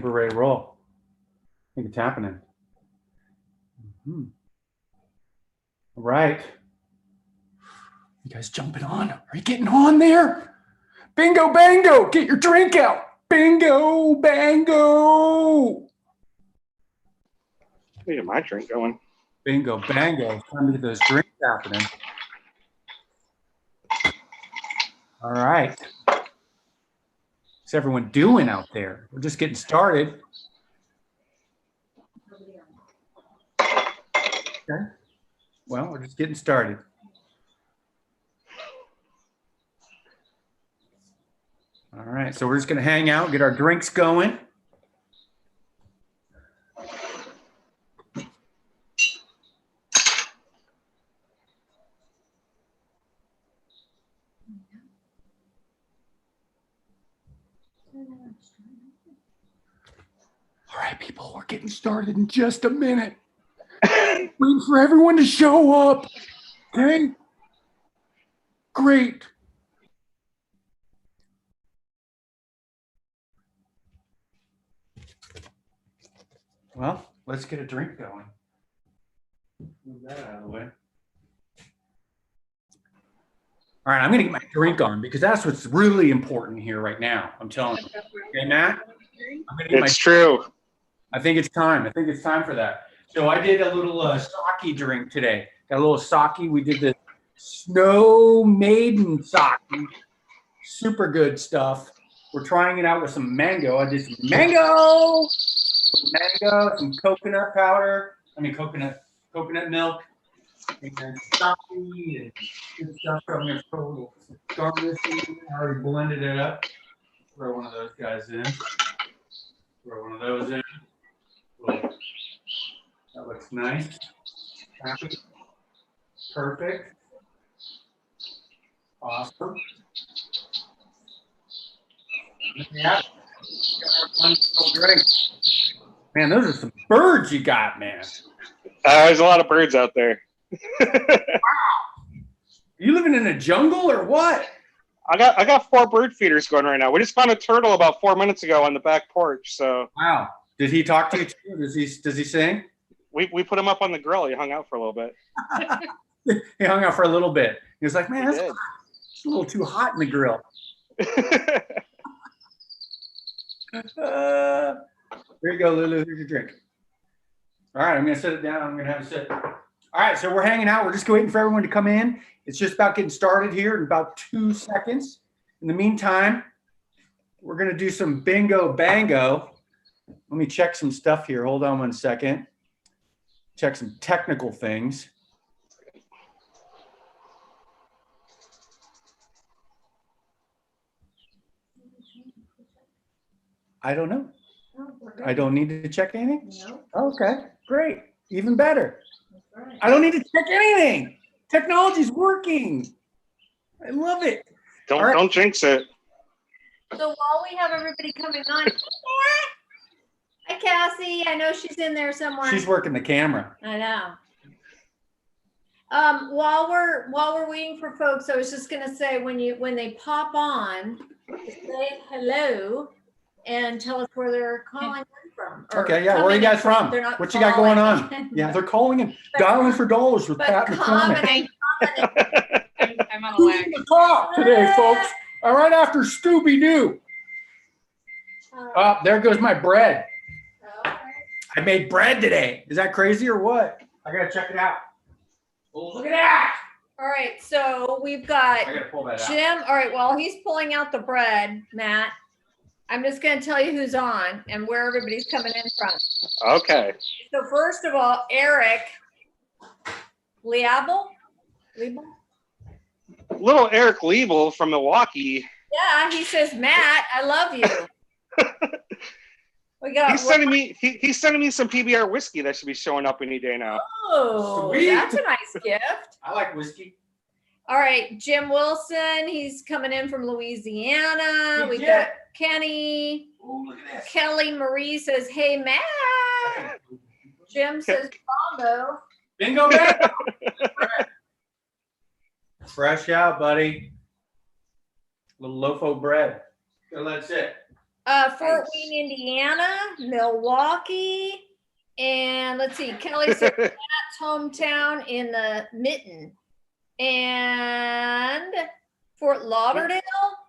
We're ready to roll. I think it's happening. All right. You guys jumping on? Are you getting on there? Bingo, bango. Get your drink out. Bingo, bango. Let me get my drink going. Bingo, bango. It's time to get those drinks happening. All right. What's everyone doing out there? We're just getting started. Okay. Well, we're just getting started. All right, so we're just going to hang out, get our drinks going. All right, people, we're getting started in just a minute. Waiting for everyone to show up. Okay? Great. Well, let's get a drink going. Move that out of the way. All right, I'm going to get my drink on because that's what's really important here right now. I'm telling you. Okay, Matt? It's true. I think it's time. I think it's time for that. So I did a little sake drink today. Got a little sake. We did the Snow Maiden sake. Super good stuff. We're trying it out with some mango. I did some mango, some coconut powder. Coconut milk, and then sake and good stuff. I'm going to throw a little garnish in. I already blended it up. Throw one of those guys in. Throw one of those in. That looks nice. Happy. Perfect. Awesome. Yeah. Man, those are some birds you got, man. There's a lot of birds out there. Wow. You living in a jungle or what? I got 4 bird feeders going right now. We just found a turtle about 4 minutes ago on the back porch. So wow. Did he talk to you too? Does he sing? We put him up on the grill. He hung out for a little bit. He hung out for a little bit. He was like, man, it's a little too hot in the grill. There you go, Lulu. Here's your drink. All right, I'm going to set it down. I'm going to have a sip. All right, so we're hanging out. We're just waiting for everyone to come in. It's just about getting started here in about 2 seconds. In the meantime, we're going to do some bingo bango. Let me check some stuff here. Hold on 1 second. Check some technical things. I don't know. I don't need to check anything? No. Okay, great. Even better. Right. I don't need to check anything. Technology's working. I love it. Don't jinx it. So while we have everybody coming on, hi Cassie. I know she's in there somewhere. She's working the camera. I know. While we're waiting for folks, I was just gonna say when they pop on, say hello and tell us where they're calling in from. Okay, yeah. Where are you guys from? What you got going on? Yeah, they're calling in, dialing for dollars with Pat McCormick. I'm on a lag. Who's the top today, folks? All right, after Scooby-Doo. There goes my bread. Okay. I made bread today. Is that crazy or what? I gotta check it out. Oh, look at that. All right, so we've got I gotta pull that Jim. out. All right, while he's pulling out the bread, Matt, I'm just going to tell you who's on and where everybody's coming in from. Okay. So first of all, Eric Liebel? Little Eric Liebel from Milwaukee. Yeah, he says, Matt, I love you. We got. He's sending me some PBR whiskey that should be showing up any day now. Oh, Sweet. That's a nice gift. I like whiskey. All right, Jim Wilson, he's coming in from Louisiana. Hey, We Jim. got Kenny. Oh, look at this. Kelly Marie says, hey, Matt. Jim says, combo. Bingo, bingo. Fresh out, buddy. Little loaf of bread. Gotta let it sit. Fort Nice. Wayne, Indiana, Milwaukee, and let's see, Kelly said Matt's hometown in the Mitten, and Fort Lauderdale.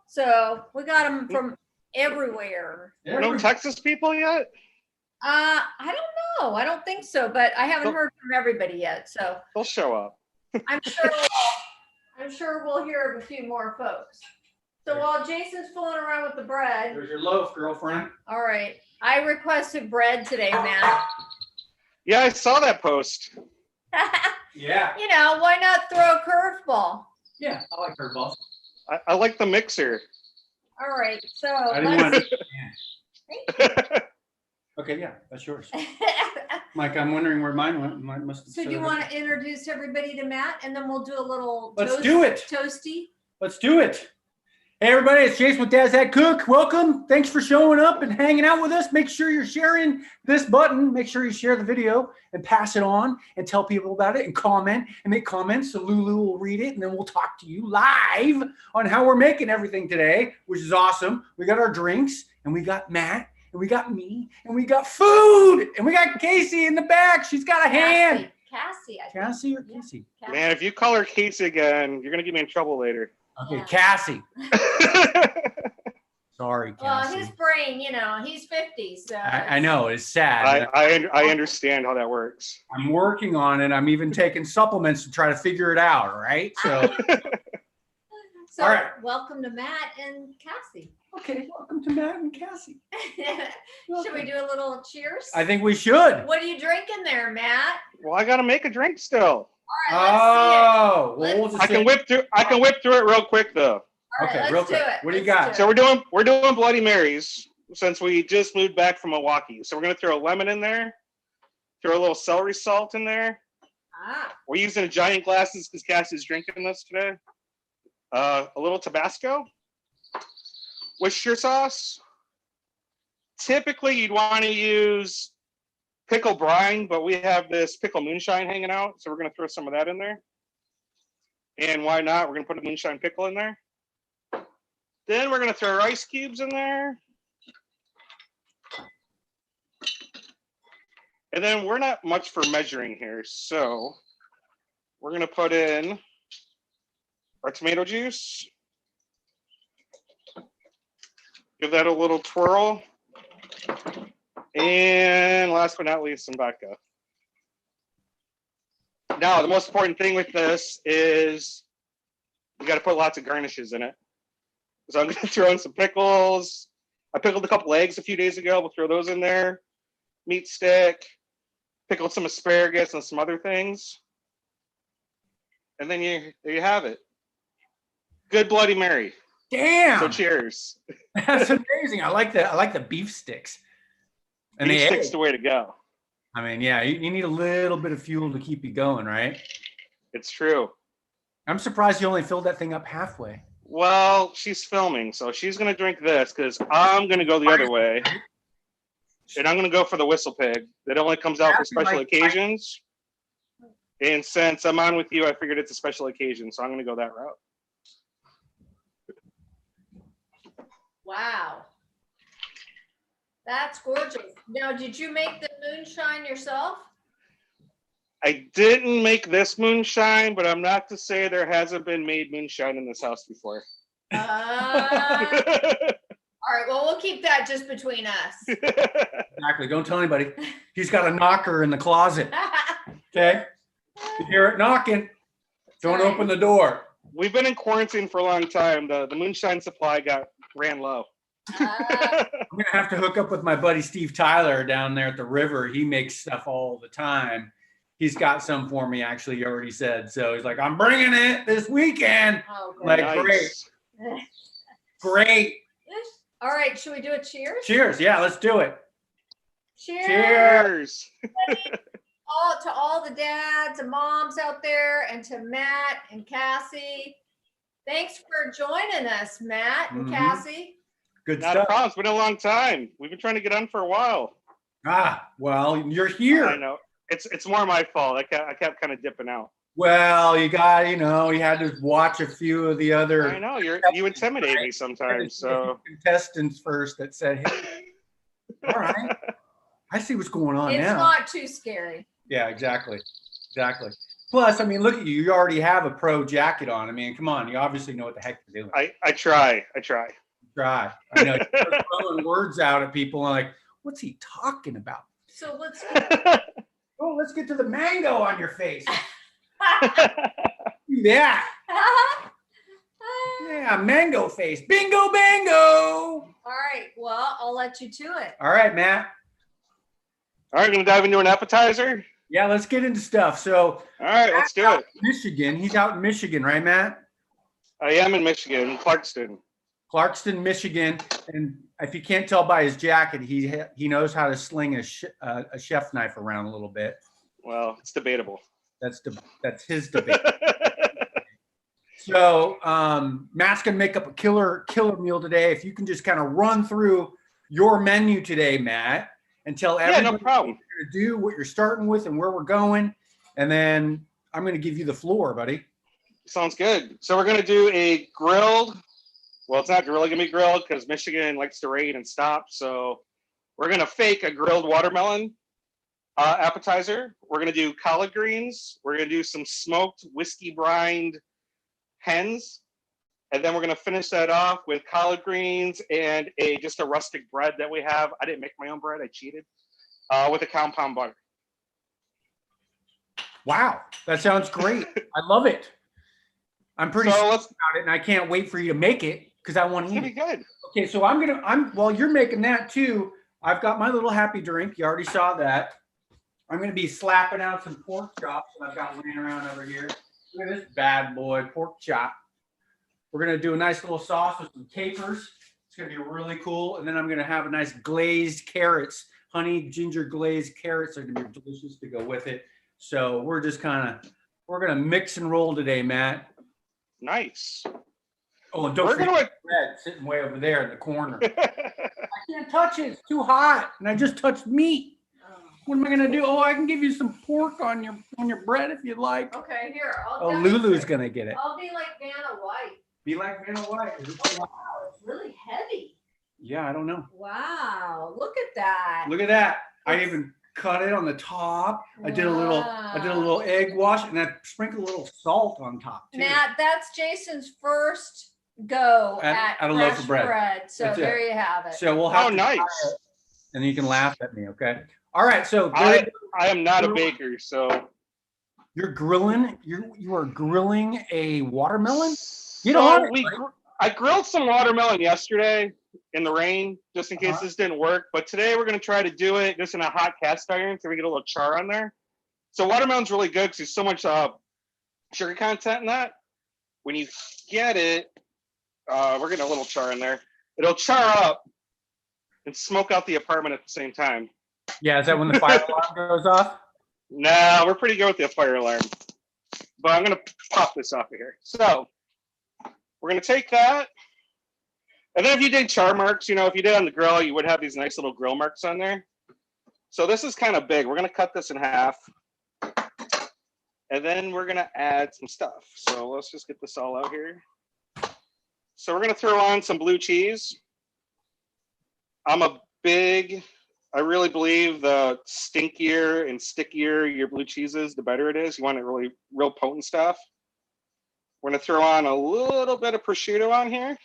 So we got them from everywhere. No Texas people yet? I don't know. I don't think so, but I haven't heard from everybody yet. So They'll show up. I'm sure we'll hear of a few more folks. So while Jason's fooling around with the bread, There's your loaf, girlfriend. all right. I requested bread today, Matt. Yeah, I saw that post. Yeah. You know, why not throw a curveball? Yeah, I like curveballs. I like the mixer. All right. So I didn't let's want to. Okay, yeah, that's yours. Mike, I'm wondering where mine went. Mine must have. So do you want to introduce everybody to Matt, and then we'll do a little Let's do it. Toasty. Let's do it. Hey, everybody, it's Jason with Dad's That Cook. Welcome. Thanks for showing up and hanging out with us. Make sure you're sharing this button. Make sure you share the video and pass it on and tell people about it and comment and make comments so Lulu will read it, and then we'll talk to you live on how we're making everything today, which is awesome. We got our drinks, and we got Matt, and we got me, and we got food, and we got Casey in the back. She's got a hand. Cassie. I think. Cassie or Casey? Cassie. Man, if you call her Casey again, you're going to get me in trouble later. Okay, Yeah. Cassie. Sorry, Well, Cassie. his brain, you know, he's 50, so I know, it's sad. I understand how that works. I'm working on it. I'm even taking supplements to try to figure it out, all right? So, So all right. welcome to Matt and Cassie. okay, welcome to Matt and Cassie. Should we do a little cheers? I think we should. What are you drinking there, Matt? Well, I got to make a drink still. All right, Oh, well, we'll just I can whip through it real quick though. let's see it. All right, okay, let's real do quick. it. What do you Let's got? So we're doing Bloody Marys since we just moved back from Milwaukee. So we're going to throw a lemon in there, throw a little celery salt in there. Ah, We're using giant glasses because Cassie's drinking this today. A little Tabasco, Worcestershire sauce. Typically, you'd want to use pickle brine, but we have this pickle moonshine hanging out, so we're going to throw some of that in there. And why not? We're going to put a moonshine pickle in there. Then we're going to throw rice cubes in there. And then we're not much for measuring here, so we're going to put in our tomato juice. Give that a little twirl. And last but not least, some vodka. Now, the most important thing with this is you got to put lots of garnishes in it. So I'm going to throw in some pickles. I pickled a couple eggs a few days ago. We'll throw those in there. Meat stick. Pickled some asparagus and some other things. And then there you have it. Good Bloody Mary. Damn. So cheers. That's amazing. I like the beef sticks. And Beef the sticks egg. the way to go. I mean, yeah, you need a little bit of fuel to keep you going, right? It's true. I'm surprised you only filled that thing up halfway. Well, she's filming, so she's going to drink this because I'm going to go the other way. And I'm going to go for the whistle pig. That only comes out for special occasions. And since I'm on with you, I figured it's a special occasion, so I'm going to go that route. wow. That's gorgeous. Now, did you make the moonshine yourself? I didn't make this moonshine, but I'm not to say there hasn't been made moonshine in this house before. All right, well, we'll keep that just between us. Exactly. Don't tell anybody. He's got a knocker in the closet. Okay? You hear it knocking. Don't open the door. We've been in quarantine for a long time. The moonshine supply ran low. I'm gonna have to hook up with my buddy Steve Tyler down there at the river. He makes stuff all the time. He's got some for me, actually, he already said. So he's like, I'm bringing it this weekend. Oh, Like, Nice. Great. All right, should we do a cheers? Cheers. Yeah, let's do it. Cheers. Cheers. To all the dads and moms out there, and to Matt and Cassie. Thanks for joining us, Matt and Cassie. Good Not a stuff. problem. It's been a long time. We've been trying to get on for a while. Well, you're here. I know. It's more my fault. I kept kind of dipping out. Well, you got, you had to watch a few of the other. I know you intimidate me sometimes. So contestants first that said, "Hey, all right, I see what's going on It's now." not too scary. Yeah, exactly. Plus, I mean, look at you. You already have a pro jacket on. I mean, come on. You obviously know what the heck you're doing. I try. Try. I know you're throwing words out at people and like, what's he talking about? So let's let's get to the mango on your face. Yeah. Yeah, mango face. Bingo, bango. All right. Well, I'll let you to it. All right, Matt. All right, gonna dive into an appetizer. Yeah, let's get into stuff. So, all right, let's do it. Michigan. He's out in Michigan, right, Matt? I am in Michigan, Clarkston, Michigan. And if you can't tell by his jacket, he knows how to sling a chef knife around a little bit. Well, it's debatable. That's his debate. So Matt's gonna make up a killer meal today. If you can just kind of run through your menu today, Matt, and tell everybody no problem. what you're gonna do, what you're starting with, and where we're going, and then I'm gonna give you the floor, buddy. Sounds good. So we're gonna do a grilled. Well, it's not really gonna be grilled because Michigan likes to rain and stop. So we're gonna fake a grilled watermelon appetizer. We're gonna do collard greens. We're gonna do some smoked whiskey brined hens, and then we're gonna finish that off with collard greens and just a rustic bread that we have. I didn't make my own bread. I cheated with a compound butter. Wow, that sounds great. I love it. I'm pretty sure about it, and I can't wait for you to make it because I want to eat it. It's gonna be good. Okay, so while you're making that too, I've got my little happy drink. You already saw that. I'm going to be slapping out some pork chops that I've got laying around over here. Look at this bad boy, pork chop. We're going to do a nice little sauce with some capers. It's going to be really cool. And then I'm going to have a nice glazed carrots. Honey ginger glazed carrots are going to be delicious to go with it. So we're going to mix and roll today, Matt. Nice. Oh, and don't forget the bread sitting way over there in the corner. I can't touch it. It's too hot. And I just touched meat. What am I gonna do? Oh, I can give you some pork on your bread if you'd like. Okay, here. Lulu's gonna get it. I'll be like Vanna White. Be like Vanna White. Oh, wow, it's really heavy. Yeah, I don't know. Wow, look at that. Look at that. I even cut it on the top. I did a little egg wash and I sprinkled a little salt on top too. Matt, that's Jason's first go at a loaf of bread. So there you have it. So we'll have nice. And then you can laugh at me, okay? All right, so I am not a baker, so you're grilling. You are grilling a watermelon. I grilled some watermelon yesterday in the rain, just in case this didn't work. But today we're gonna try to do it just in a hot cast iron, so we get a little char on there. So watermelon's really good because there's so much sugar content in that. When you get it, we're getting a little char in there. It'll char up and smoke out the apartment at the same time. Yeah, is that when the fire alarm goes off? No, we're pretty good with the fire alarm. But I'm going to pop this off of here. So we're going to take that. And then if you did char marks, if you did on the grill, you would have these nice little grill marks on there. So this is kind of big. We're going to cut this in half. And then we're going to add some stuff. So let's just get this all out here. So we're going to throw on some blue cheese. I really believe the stinkier and stickier your blue cheese is, the better it is. You want it really real potent stuff. We're going to throw on a little bit of prosciutto on here.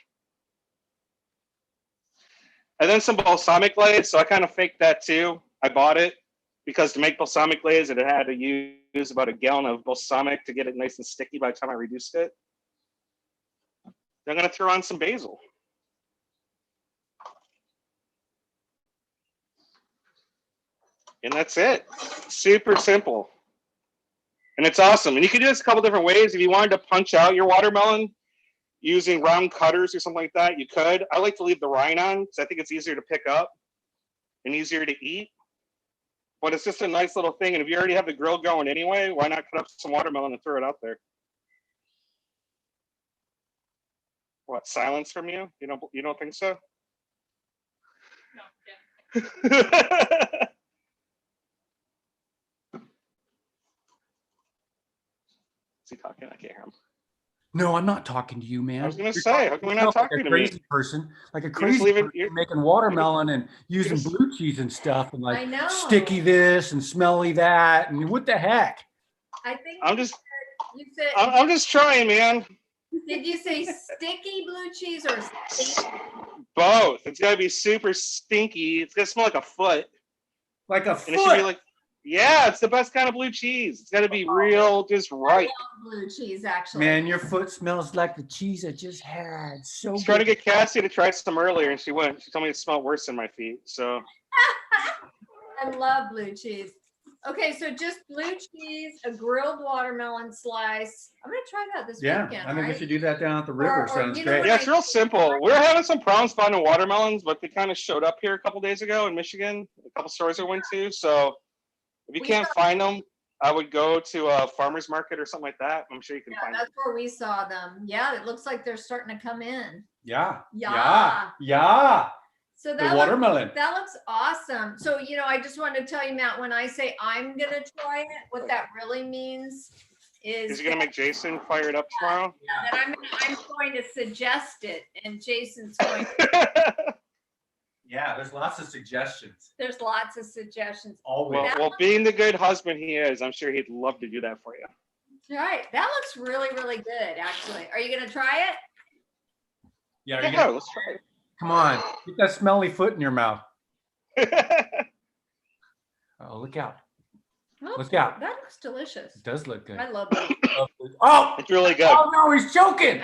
And then some balsamic glaze. So I kind of faked that too. I bought it because to make balsamic glaze, it had to use about a gallon of balsamic to get it nice and sticky by the time I reduced it. Then I'm going to throw on some basil. And that's it. Super simple. And it's awesome. And you can do this a couple different ways. If you wanted to punch out your watermelon using round cutters or something like that, you could. I like to leave the rind on because I think it's easier to pick up and easier to eat. But it's just a nice little thing. And if you already have the grill going anyway, why not cut up some watermelon and throw it out there? What, silence from you? You don't think so? No, yeah. talking. I can't hear him. No, I'm not talking to you, man. I was gonna say, how come we're not talking like a to crazy me? person, like a just crazy leave it- person you're- making watermelon and using just- blue cheese and stuff, and I like know. sticky this and smelly that, and what the heck? I think I'm just you said. I'm just trying, man. Did you say sticky blue cheese or stinky? Both. It's gotta be super stinky. It's gonna smell like a foot. Like a And it should be foot. like, yeah, it's the best kind of blue cheese. It's gotta be real, just right. Blue cheese, actually. Man, your foot smells like the cheese I just had. So I was trying to good. get Cassie to try some earlier, and she wouldn't. She told me it smelled worse than my feet. So I love blue cheese. Okay, so just blue cheese, a grilled watermelon slice. I'm gonna try that this Yeah, weekend. I think we right? should do that down at the river. Or, Sounds you know great. what yeah, it's real simple. We're having some problems finding watermelons, but they kind of showed up here a couple days ago in Michigan. A couple stores I went to. So if you can't find them, I would go to a farmer's market or something like that. I'm sure you can find them. That's where we saw them. Yeah, it looks like they're starting to come in. Yeah. Yeah. Yeah. So The that watermelon. that looks awesome. So, I just wanted to tell you, Matt, when I say I'm going to try it, what that really means is Is he gonna make Jason fired up tomorrow? that I'm going to suggest it, and Jason's going to, Yeah, there's lots of suggestions. there's lots of suggestions. Always. well, being the good husband he is, I'm sure he'd love to do that for you. Right. That looks really, really good, actually. Are you going to try it? Yeah, Yeah, let's try come on. Get that smelly foot in your mouth. it. Oh, look out. Oh, Look out. That looks delicious. It does look good. I love it. Oh! It's really good. Oh, no, he's choking.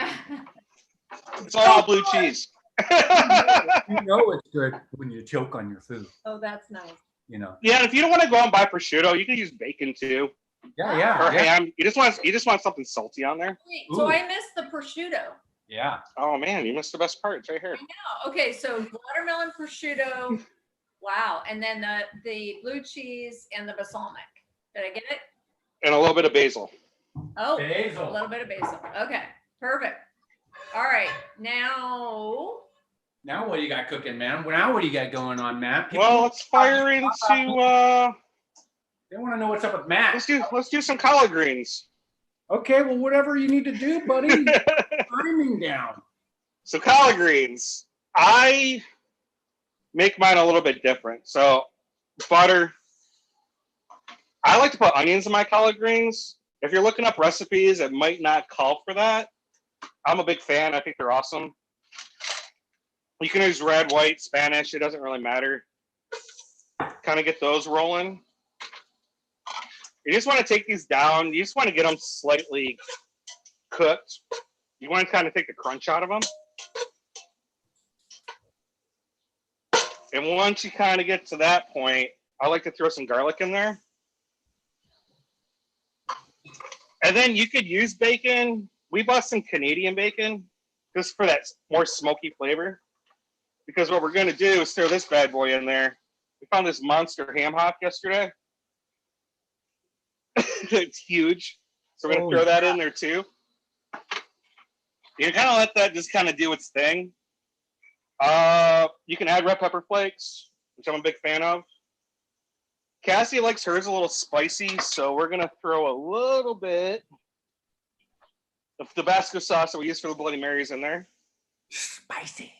It's all blue cheese. You know it's good when you choke on your food, Oh, that's nice. Yeah, and if you don't want to go and buy prosciutto, you can use bacon too, Yeah, or ham. You just want something salty on there. Wait, so Ooh. I missed the prosciutto. Yeah. Oh man, you missed the best part. It's right here. Oh, okay, so watermelon prosciutto. Wow. And then the blue cheese and the balsamic. Did I get it? And a little bit of basil. Oh, a Basil. little bit of basil. Okay, perfect. All right, now. Now what do you got cooking, man? Now what do you got going on, Matt? Well, let's fire into. They want to know what's up with Matt. Let's do some collard greens. Okay, well, whatever you need to do, buddy. Timing down. So collard greens, I make mine a little bit different. So butter. I like to put onions in my collard greens. If you're looking up recipes, it might not call for that. I'm a big fan. I think they're awesome. You can use red, white, Spanish. It doesn't really matter. Kind of get those rolling. You just want to take these down. You just want to get them slightly cooked. You want to kind of take the crunch out of them. And once you kind of get to that point, I like to throw some garlic in there. And then you could use bacon. We bought some Canadian bacon just for that more smoky flavor. Because what we're going to do is throw this bad boy in there. We found this monster ham hock yesterday. It's huge. So we're going to throw that in there too. You kind of let that just kind of do its thing. You can add red pepper flakes, which I'm a big fan of. Cassie likes hers a little spicy, so we're going to throw a little bit of Tabasco sauce that we use for the Bloody Marys in there. Spicy.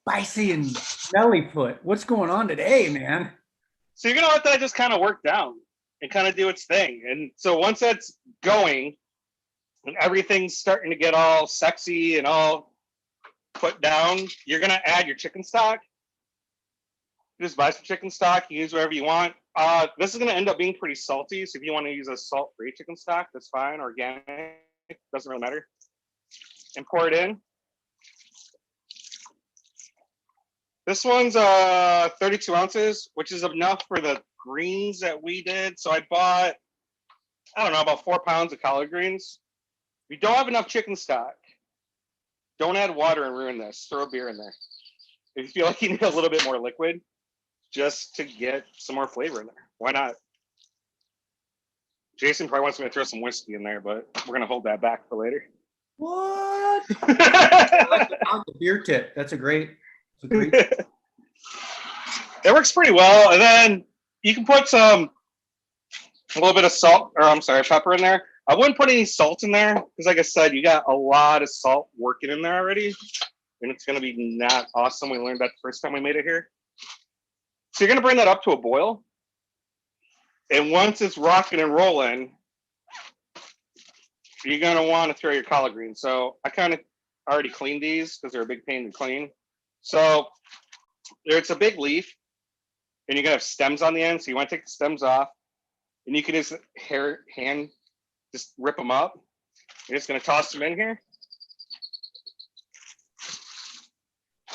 Spicy and smelly foot. What's going on today, man? So you're going to let that just kind of work down and kind of do its thing. And so once that's going and everything's starting to get all sexy and all put down, you're going to add your chicken stock. Just buy some chicken stock. You use whatever you want. This is going to end up being pretty salty. So if you want to use a salt-free chicken stock, that's fine. Organic, doesn't really matter. And pour it in. This one's 32 ounces, which is enough for the greens that we did. So I bought, I don't know, about 4 pounds of collard greens. If you don't have enough chicken stock, don't add water and ruin this. Throw a beer in there. If you feel like you need a little bit more liquid, just to get some more flavor in there. Why not? Jason probably wants me to throw some whiskey in there, but we're going to hold that back for later. What? I like the beer tip. That's a great. It works pretty well. And then you can put a little bit of salt, or I'm sorry, pepper in there. I wouldn't put any salt in there because, like I said, you got a lot of salt working in there already, and it's going to be not awesome. We learned that the first time we made it here. So you're going to bring that up to a boil, and once it's rocking and rolling, you're going to want to throw your collard greens. So I kind of already cleaned these because they're a big pain to clean. So it's a big leaf, and you're going to have stems on the end, so you want to take the stems off, and you can just hand just rip them up. You're just going to toss them in here.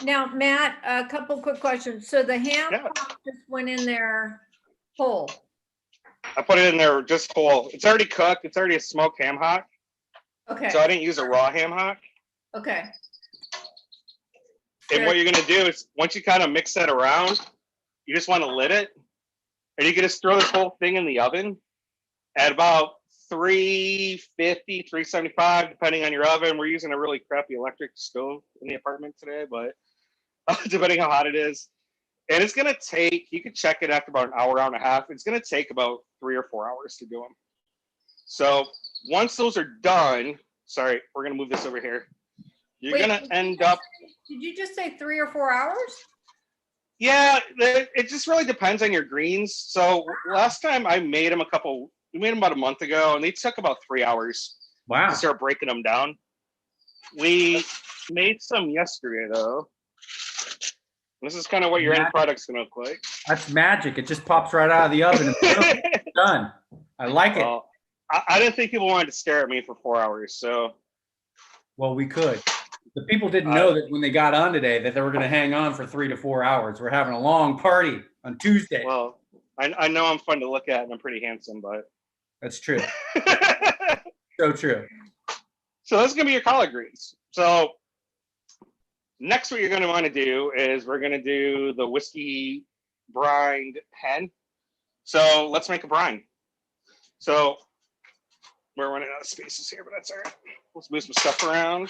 Now, Matt, a couple quick questions. So the ham just went in there whole. I put it in there just whole. It's already cooked. It's already a smoked ham hock. Okay. So I didn't use a raw ham hock. Okay. And what you're going to do is once you kind of mix that around, you just want to lid it. And you can just throw this whole thing in the oven at about 350, 375, depending on your oven. We're using a really crappy electric stove in the apartment today, but depending how hot it is. And it's going to take, you can check it after about an hour, hour and a half. It's going to take about 3 or 4 hours to do them. So once those are done, sorry, we're going to move this over here. You're going to end up. Did you just say 3 or 4 hours? Yeah, it just really depends on your greens. So last time I made them we made them about a month ago, and they took about 3 hours to start breaking them down. We made some yesterday, though. This is kind of what your end product's going to look like. That's magic. It just pops right out of the oven. It's done. I like it. I didn't think people wanted to stare at me for 4 hours, so. Well, we could. The people didn't know that when they got on today that they were going to hang on for 3 to 4 hours. We're having a long party on Tuesday. Well, I know I'm fun to look at and I'm pretty handsome, but. That's true. So true. So that's going to be your collard greens. So next what you're going to want to do is we're going to do the whiskey brined hen. So let's make a brine. So we're running out of spaces here, but that's all right. Let's move some stuff around.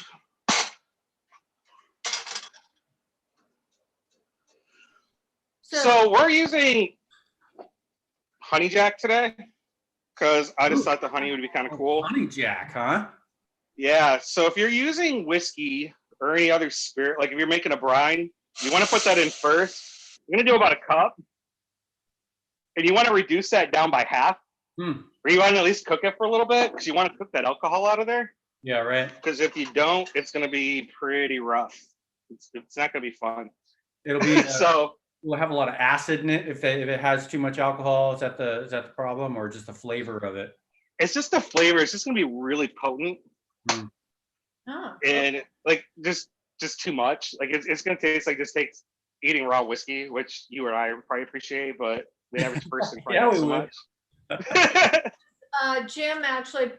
So we're using honey jack today because I just thought the honey would be kind of cool. Honey jack, huh? Yeah. So if you're using whiskey or any other spirit, like if you're making a brine, you want to put that in first. You're going to do about a cup. And you want to reduce that down by half. Or you want to at least cook it for a little bit because you want to cook that alcohol out of there. Yeah, right. Because if you don't, it's going to be pretty rough. It's not going to be fun. It'll be so. We'll have a lot of acid in it if it has too much alcohol. Is that the problem, or just the flavor of it? It's just the flavor. It's just going to be really potent. And like just too much. Like it's going to taste like just takes eating raw whiskey, which you and I probably appreciate, but the average person probably not so much. Jim actually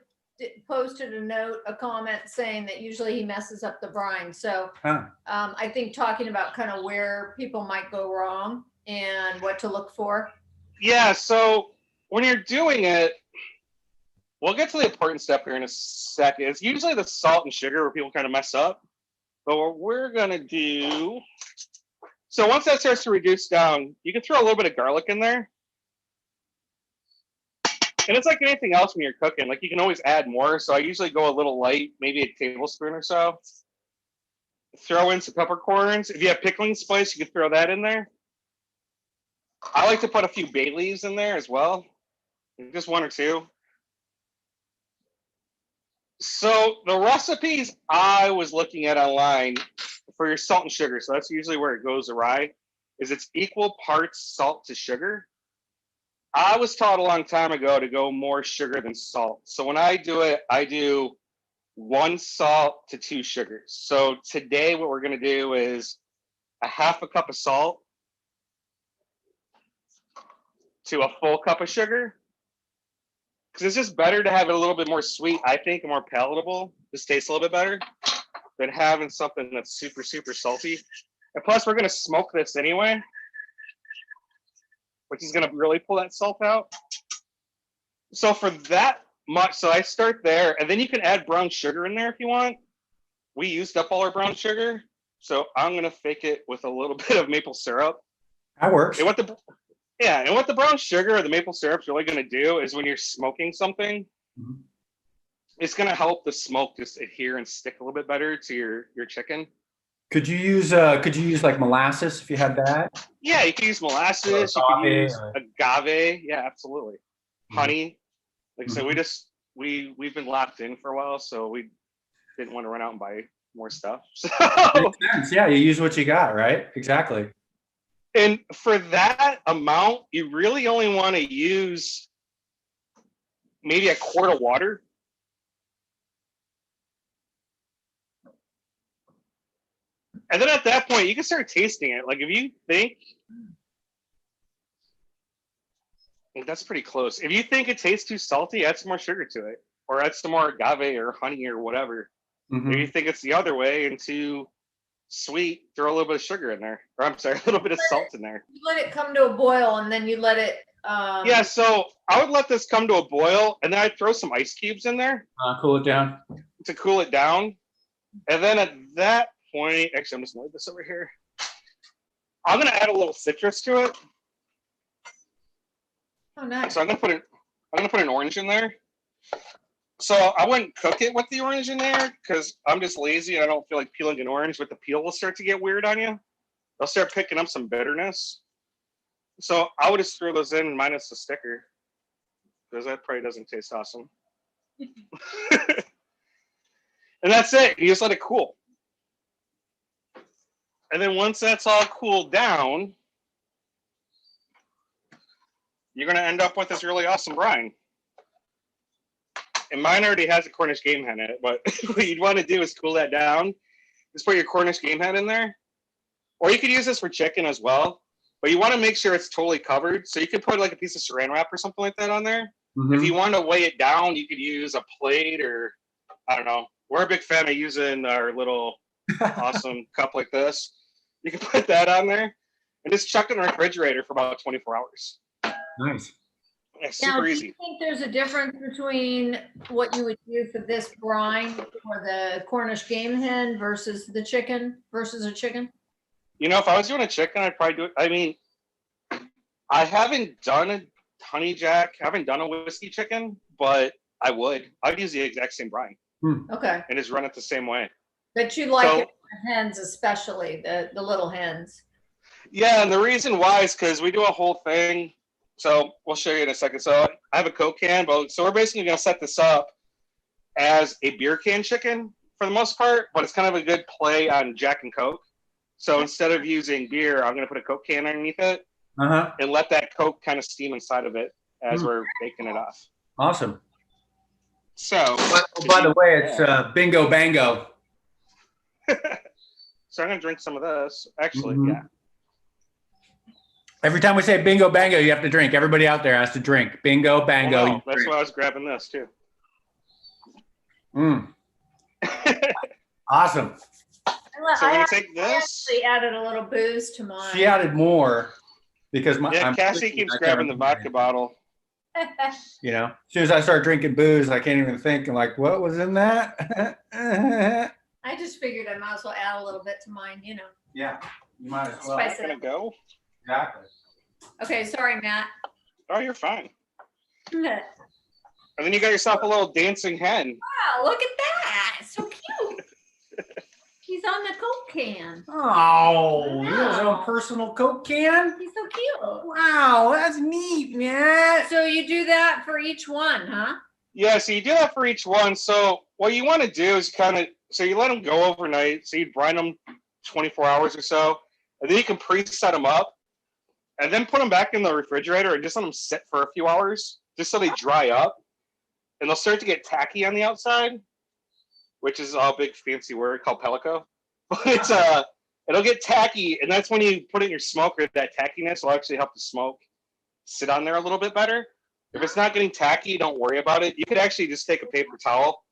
posted a comment saying that usually he messes up the brine. So I think talking about kind of where people might go wrong and what to look for. Yeah. So when you're doing it, we'll get to the important step here in a second. It's usually the salt and sugar where people kind of mess up. But what we're going to do, so once that starts to reduce down, you can throw a little bit of garlic in there. And it's like anything else when you're cooking. Like you can always add more. So I usually go a little light, maybe a tablespoon or so. Throw in some peppercorns. If you have pickling spice, you can throw that in there. I like to put a few bay leaves in there as well. Just 1 or 2. So the recipes I was looking at online for your salt and sugar, so that's usually where it goes awry, is it's equal parts salt to sugar. I was taught a long time ago to go more sugar than salt. So when I do it, I do 1 salt to 2 sugars. So today what we're going to do is a half a cup of salt to a full cup of sugar. Because it's just better to have it a little bit more sweet, I think, and more palatable. This tastes a little bit better than having something that's super, super salty. And plus, we're going to smoke this anyway, which is going to really pull that salt out. So for that much, so I start there, and then you can add brown sugar in there if you want. We used up all our brown sugar, so I'm going to fake it with a little bit of maple syrup. That works. And what the brown sugar or the maple syrup's really going to do is when you're smoking something, It's gonna help the smoke just adhere and stick a little bit better to your chicken. Could you use like molasses if you had that? Yeah, you can use molasses. You can use agave. Yeah, absolutely. Honey. Like I said, we've been locked in for a while, so we didn't want to run out and buy more stuff. So Makes sense. Yeah, you use what you got, right? Exactly. and for that amount, you really only want to use maybe a quart of water. And then at that point, you can start tasting it. Like if you think that's pretty close. If you think it tastes too salty, add some more sugar to it, or add some more agave or honey or whatever. If you think it's the other way and too sweet, throw a little bit of sugar in there. Or I'm sorry, a little bit of salt in there. You let it come to a boil and then you let it. Yeah, so I would let this come to a boil and then I'd throw some ice cubes in there Cool it down. to cool it down. And then at that point, actually, I'm just gonna leave this over here. I'm gonna add a little citrus to it. Oh, nice. So I'm gonna put an orange in there. So I wouldn't cook it with the orange in there because I'm just lazy and I don't feel like peeling an orange. With the peel will start to get weird on you. They'll start picking up some bitterness. So I would just throw those in minus the sticker because that probably doesn't taste awesome. And that's it. You just let it cool. And then once that's all cooled down, you're going to end up with this really awesome brine. And mine already has a Cornish game hen in it, but what you'd want to do is cool that down. Just put your Cornish game hen in there. Or you could use this for chicken as well. But you want to make sure it's totally covered. So you could put like a piece of saran wrap or something like that on there. If you want to weigh it down, you could use a plate or, I don't know. We're a big fan of using our little awesome cup like this. You can put that on there and just chuck it in the refrigerator for about 24 hours. Nice. Yeah, super easy. Do you think there's a difference between what you would do for this brine or the Cornish game hen versus the chicken versus a chicken? You know, if I was doing a chicken, I'd probably do it. I mean, I haven't done a honey jack, haven't done a whiskey chicken, but I would. I'd use the exact same brine. Okay. And just run it the same way. But you like it for hens, especially the little hens. Yeah, and the reason why is because we do a whole thing. So we'll show you in a second. So I have a Coke can, so we're basically going to set this up as a beer can chicken for the most part, but it's kind of a good play on Jack and Coke. So instead of using beer, I'm going to put a Coke can underneath it and let that Coke kind of steam inside of it as we're baking it off. Awesome. So, by the way, it's bingo bango. So I'm going to drink some of this. Actually, yeah. Every time we say bingo bango, you have to drink. Everybody out there has to drink. Bingo bango. Well, no, that's why I was grabbing this too. Awesome. So I'm going to take this. I actually added a little booze to mine. She added more because Cassie keeps grabbing the vodka bottle. You know, as soon as I start drinking booze, I can't even think. I'm like, what was in that? I just figured I might as well add a little bit to mine, you know. Yeah, you might as well. Spice I'm going to go. Exactly. Okay, sorry, Matt. Oh, you're fine. Wow, And then you got yourself a little dancing hen. look at that. So cute. He's on the Coke can. Oh, he has his own personal Coke can? He's so cute. Wow, that's neat, man. So you do that for each one, huh? Yeah, so you do that for each one. So what you want to do is so you let them go overnight. So you brine them 24 hours or so. And then you can pre-set them up. And then put them back in the refrigerator and just let them sit for a few hours. Just so they dry up. And they'll start to get tacky on the outside. Which is a big fancy word called pelico. But it's it'll get tacky, and that's when you put it in your smoker. That tackiness will actually help the smoke sit on there a little bit better. If it's not getting tacky, don't worry about it. You could actually just take a paper towel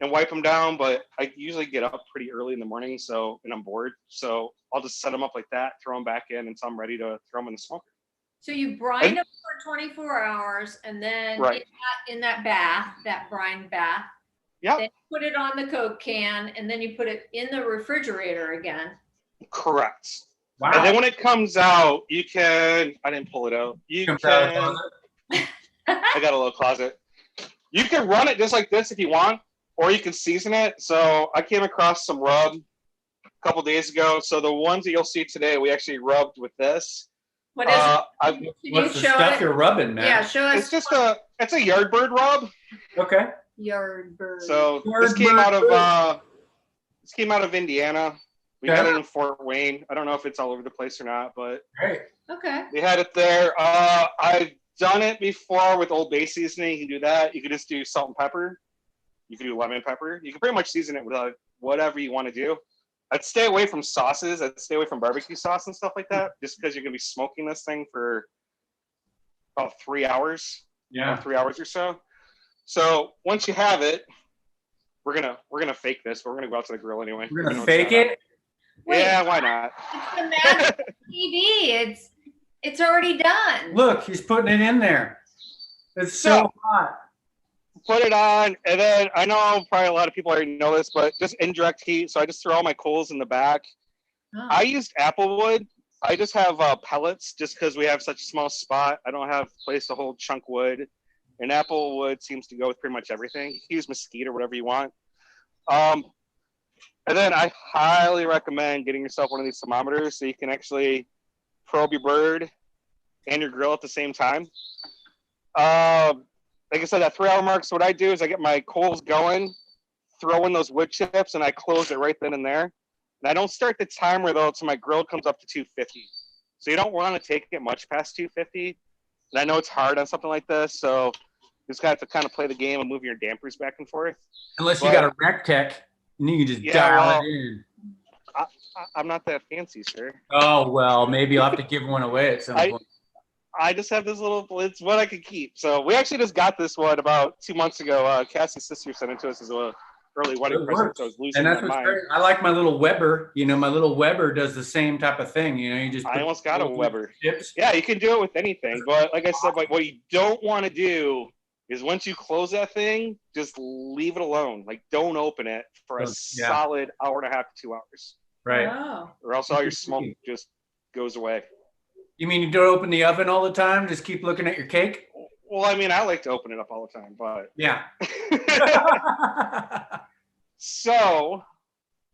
and wipe them down, but I usually get up pretty early in the morning, and I'm bored. So I'll just set them up like that, throw them back in until I'm ready to throw them in the smoker. So you brine them for 24 hours, and then in that bath, that brine bath, then you put it on the Coke can, and then you put it in the refrigerator again. Correct. Wow. And then when it comes out, you can, I didn't pull it out. I got a little closet. You can run it just like this if you want, or you can season it. So I came across some rub a couple days ago. So the ones that you'll see today, we actually rubbed with this. What is it? What's the stuff you're rubbing, man? Yeah, show us. It's a Yardbird rub. Okay. Yardbird. So this came out of Indiana. We got it in Fort Wayne. I don't know if it's all over the place or not, but Okay. they had it there. I've done it before with Old Bay seasoning. You can do that. You can just do salt and pepper. You can do lemon pepper. You can pretty much season it with whatever you want to do. I'd stay away from sauces. I'd stay away from barbecue sauce and stuff like that, just because you're gonna be smoking this thing for about 3 hours. Yeah. 3 hours or so. So once you have it, we're gonna fake this, but we're gonna go out to the grill anyway. We're gonna fake it. Wait, yeah, why not? It's the magic TV. It's already done. Look, he's putting it in there. It's so hot. Put it on, and then I know probably a lot of people already know this, but just indirect heat. So I just throw all my coals in the back. Oh. I used applewood. I just have pellets, just because we have such a small spot. I don't have a place to hold chunk wood, and applewood seems to go with pretty much everything. You can use mesquite or whatever you want. And then I highly recommend getting yourself one of these thermometers so you can actually probe your bird and your grill at the same time. Like I said, that 3 hour mark, so what I do is I get my coals going, throw in those wood chips, and I close it right then and there. And I don't start the timer, though, until my grill comes up to 250. So you don't want to take it much past 250. And I know it's hard on something like this, so you just got to kind of play the game and move your dampers back and forth. Unless you got a rec tech, and you can just dial it in. I'm not that fancy, sir. Oh, well, maybe you'll have to give one away at some point. I just have this little, it's what I could keep. So we actually just got this one about 2 months ago. Cassie's sister sent it to us as a early wedding present. So I was losing my mind. Great. I like my little Weber. You know, my little Weber does the same type of thing. You know, you just I almost got a Weber. Chips. Yeah, you can do it with anything. But like I said, like what you don't want to do is once you close that thing, just leave it alone. Like don't open it for a solid hour and a half to 2 hours. Right. Oh. Or else all your smoke just goes away. You mean you don't open the oven all the time? Just keep looking at your cake? Well, I mean, I like to open it up all the time, but yeah. So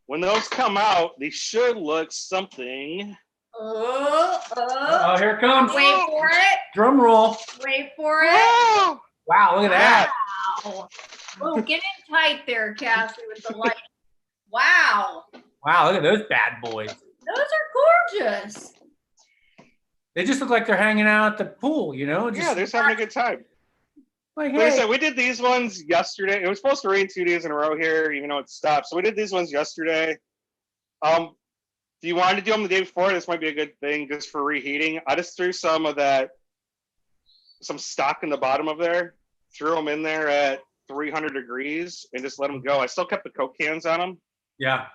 when those come out, they should look something. Oh, here it comes. Wait for it. Drum roll. Wait for it. Oh! Wow, look at that. Wow. Oh, get in tight there, Cassie, with the light. Wow. Wow, look at those bad boys. Those are gorgeous. They just look like they're hanging out at the pool, you know? Yeah, they're just having a good time. Like, Like I said, we did these ones yesterday. It was supposed to rain 2 days in a row here, even though it stopped. So we did these ones yesterday. Do you want to do them the day before? This might be a good thing just for reheating. I just threw some stock in the bottom of there, threw them in there at 300 degrees, and just let them go. I still kept the Coke cans on them. Yeah.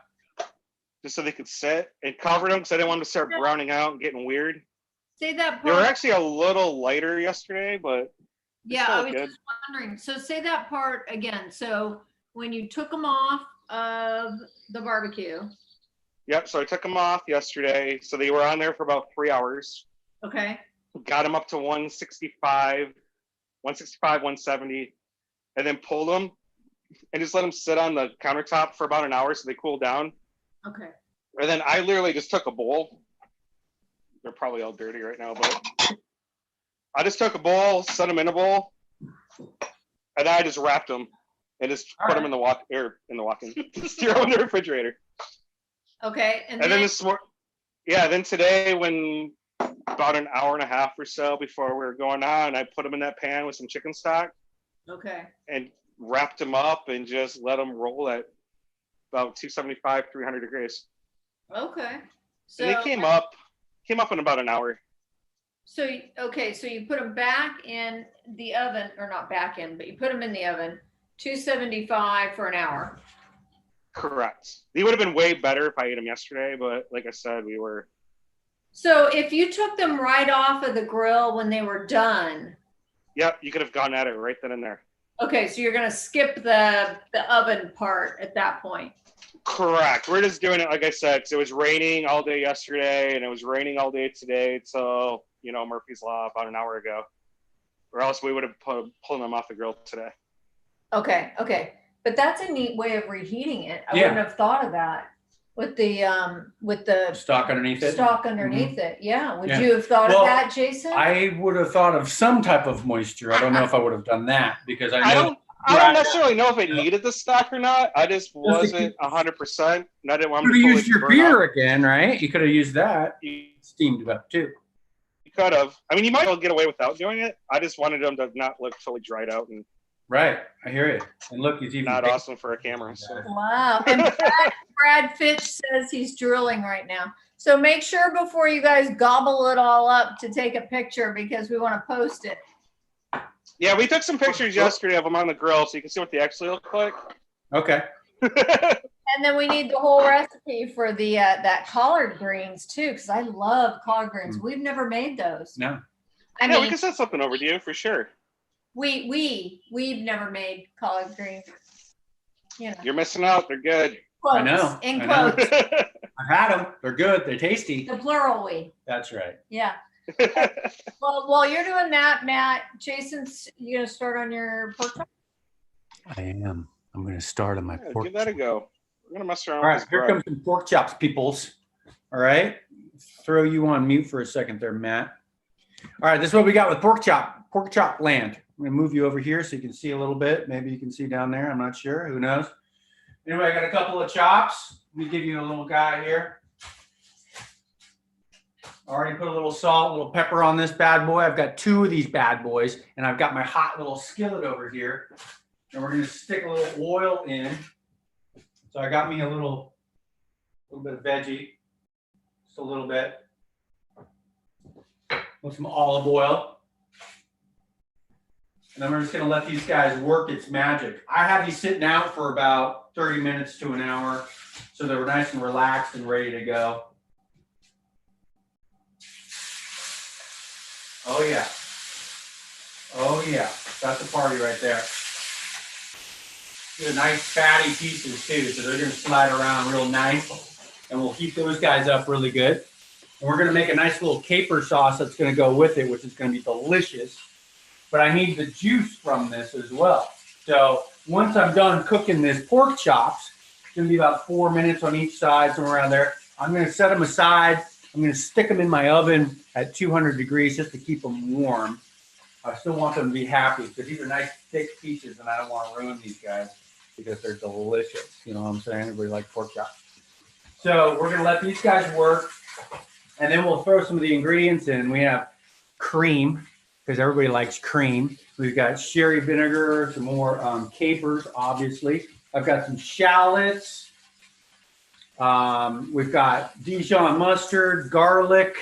Just so they could sit, and covered them because I didn't want them to start browning out and getting weird. Say that part. They were actually a little lighter yesterday, but yeah, I was good. just wondering. So say that part again. So when you took them off of the barbecue. Yep. So I took them off yesterday. So they were on there for about 3 hours. Okay. Got them up to 165, 170, and then pulled them and just let them sit on the countertop for about an hour so they cool down. Okay. And then I literally just took a bowl. They're probably all dirty right now, but I just took a bowl, set them in a bowl, and I just wrapped them and just put them in the walk-in. Just throw them in the refrigerator. Okay. And then then today, when about an hour and a half or so before we were going on, I put them in that pan with some chicken stock. Okay. And wrapped them up and just let them roll at about 275, 300 degrees. Okay. So and they came up in about an hour. So, okay, so you put them back in the oven, or not back in, but you put them in the oven, 275 for an hour. Correct. They would have been way better if I ate them yesterday, but like I said, we were. So if you took them right off of the grill when they were done. Yep, you could have gone at it right then and there. Okay, so you're going to skip the oven part at that point. Correct. We're just doing it, like I said, because it was raining all day yesterday, and it was raining all day today till, Murphy's Law about an hour ago. Or else we would have pulled them off the grill today. Okay, okay. But that's a neat way of reheating it. I Yeah. wouldn't have thought of that with the Stock underneath it. stock underneath it. Yeah. Would Yeah. you have thought Well, of that, Jason? I would have thought of some type of moisture. I don't know if I would have done that because I know. I don't necessarily know if it needed the stock or not. I just wasn't 100%. And I didn't want You to could have fully used your burn beer up. again, right? You could have used that. You Steamed it up too. could have. I mean, you might well get away without doing it. I just wanted them to not look fully dried out and Right. I hear you. And look, he's even not awesome for a camera. So. Wow. And Brad Fitch says he's drooling right now. So make sure before you guys gobble it all up to take a picture because we want to post it. Yeah, we took some pictures yesterday of them on the grill so you can see what they actually look like. Okay. And then we need the whole recipe for the that collard greens too, because I love collard greens. We've never made those. No. I yeah, mean, we can send something over to you for sure. we've never made collard greens. You know, You're missing out. They're good. quotes, I know, in I know. quotes, I've had them. They're good. They're tasty. the plural we. That's right. Yeah. Well, while you're doing that, Matt, Jason's, you gonna start on your pork chop? I am. I'm going to start on my Yeah, pork. give that a go. We're gonna mess around All right, with this here bread. comes some pork chops, peoples. All right, throw you on mute for a second there, Matt. All right, this is what we got with pork chop land. I'm gonna move you over here so you can see a little bit. Maybe you can see down there. I'm not sure. Who knows? Anyway, I got a couple of chops. Let me give you a little guy here. Already put a little salt, a little pepper on this bad boy. I've got 2 of these bad boys, and I've got my hot little skillet over here. And we're gonna stick a little oil in. So I got me a little bit of veggie, just a little bit, with some olive oil. And then we're just gonna let these guys work its magic. I have these sitting out for about 30 minutes to an hour, so they were nice and relaxed and ready to go. Oh yeah. Oh yeah, that's a party right there. They're nice fatty pieces too, so they're gonna slide around real nice, and we'll heat those guys up really good. And we're gonna make a nice little caper sauce that's gonna go with it, which is gonna be delicious. But I need the juice from this as well. So once I'm done cooking this pork chops, it's gonna be about 4 minutes on each side, somewhere around there. I'm gonna set them aside. I'm gonna stick them in my oven at 200 degrees just to keep them warm. I still want them to be happy because these are nice thick pieces and I don't want to ruin these guys because they're delicious. You know what I'm saying? Everybody likes pork chops. So we're gonna let these guys work and then we'll throw some of the ingredients in. We have cream because everybody likes cream. We've got sherry vinegar, some more capers, obviously. I've got some shallots. We've got Dijon mustard, garlic,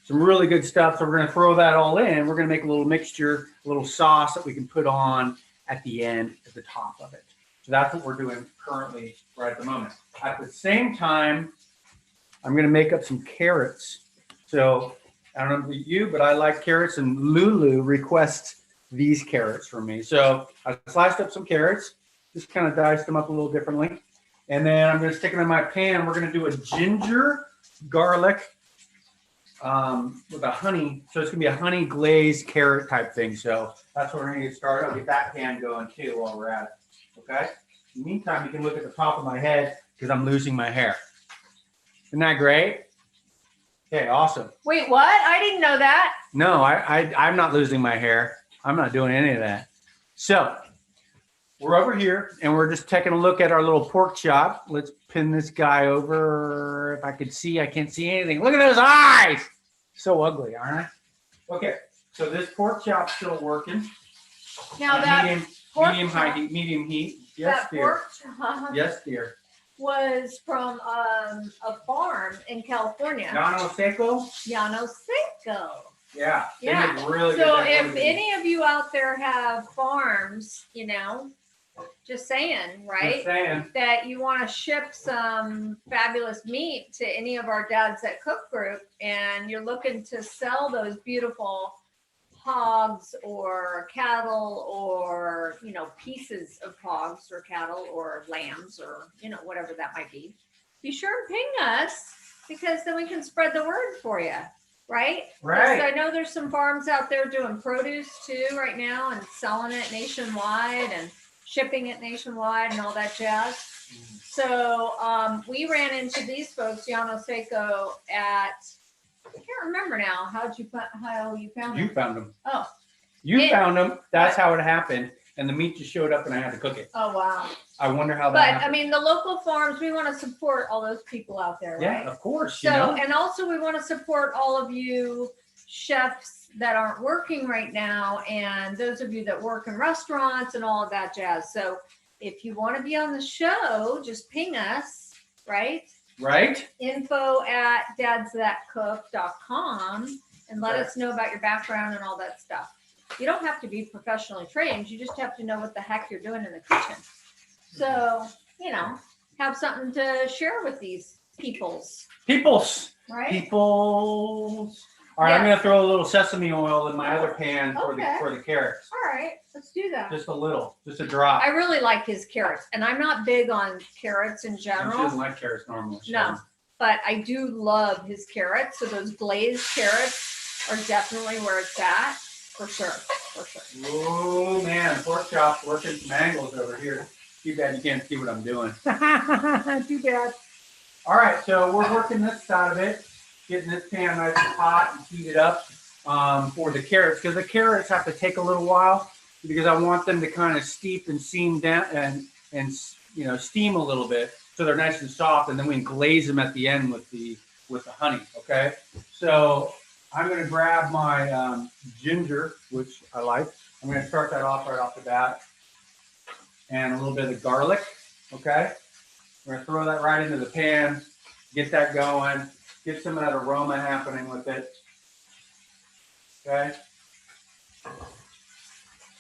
some really good stuff. So we're going to throw that all in. We're going to make a little mixture, a little sauce that we can put on at the end, at the top of it. So that's what we're doing currently right at the moment. At the same time, I'm going to make up some carrots. So I don't know about you, but I like carrots, and Lulu requests these carrots from me. So I sliced up some carrots, just kind of diced them up a little differently. And then I'm going to stick them in my pan. We're going to do a ginger garlic with a honey. So it's going to be a honey glazed carrot type thing. So that's where we're going to get started. I'll get that pan going too while we're at it. Okay. In the meantime, you can look at the top of my head because I'm losing my hair. Isn't that great? Okay, awesome. Wait, what? I didn't know that. No, I'm not losing my hair. I'm not doing any of that. So we're over here and we're just taking a look at our little pork chop. Let's pin this guy over. If I could see, I can't see anything. Look at those eyes. So ugly, aren't I? Okay, so this pork chop's still working. Now that Medium high heat, medium heat. Yes, that dear. pork chop Yes, dear. was from a farm in California. Llano Seco? Llano Seco. Yeah. They Yeah. make really So good if any of you out there have farms, you know, just saying, right? Just saying. That you want to ship some fabulous meat to any of our Dads That Cook group, and you're looking to sell those beautiful hogs or cattle, or, you know, pieces of hogs or cattle or lambs, or, you know, whatever that might be sure and ping us, because then we can spread the word for you. Right? Right. I know there's some farms out there doing produce too right now and selling it nationwide. And shipping it nationwide and all that jazz. So we ran into these folks, Yano Seiko, at, I can't remember now. How you found them? You found them. Oh. You found them. That's how it happened. And the meat just showed up and I had to cook it. Oh, wow. I wonder how that But happened. I mean, the local farms, we want to support all those people out there, right? Yeah, of course. So, and also we want to support all of you chefs that aren't working right now, and those of you that work in restaurants and all of that jazz. So if you want to be on the show, just ping us, right? Right. info@dadsthatcook.com and let us know about your background and all that stuff. You don't have to be professionally trained. You just have to know what the heck you're doing in the kitchen. So, you know, have something to share with these peoples. Right? Peoples. All right, I'm going to throw a little sesame oil in my other pan for the carrots. All right, let's do that. Just a little, just a drop. I really like his carrots, and I'm not big on carrots in general. She doesn't like carrots normally. No, but I do love his carrots. So those glazed carrots are definitely where it's at, for sure, for sure. Oh man, pork chops working some angles over here. Too bad you can't see what I'm doing. Too bad. All right, so we're working this side of it, getting this pan nice and hot and heated up for the carrots, because the carrots have to take a little while because I want them to kind of steep and steam down and you know, steam a little bit so they're nice and soft, and then we can glaze them at the end with the honey. Okay, so I'm going to grab my ginger, which I like. I'm going to start that off right off the bat, and a little bit of the garlic. Okay. We're going to throw that right into the pan, get that going, get some of that aroma happening with it. Okay.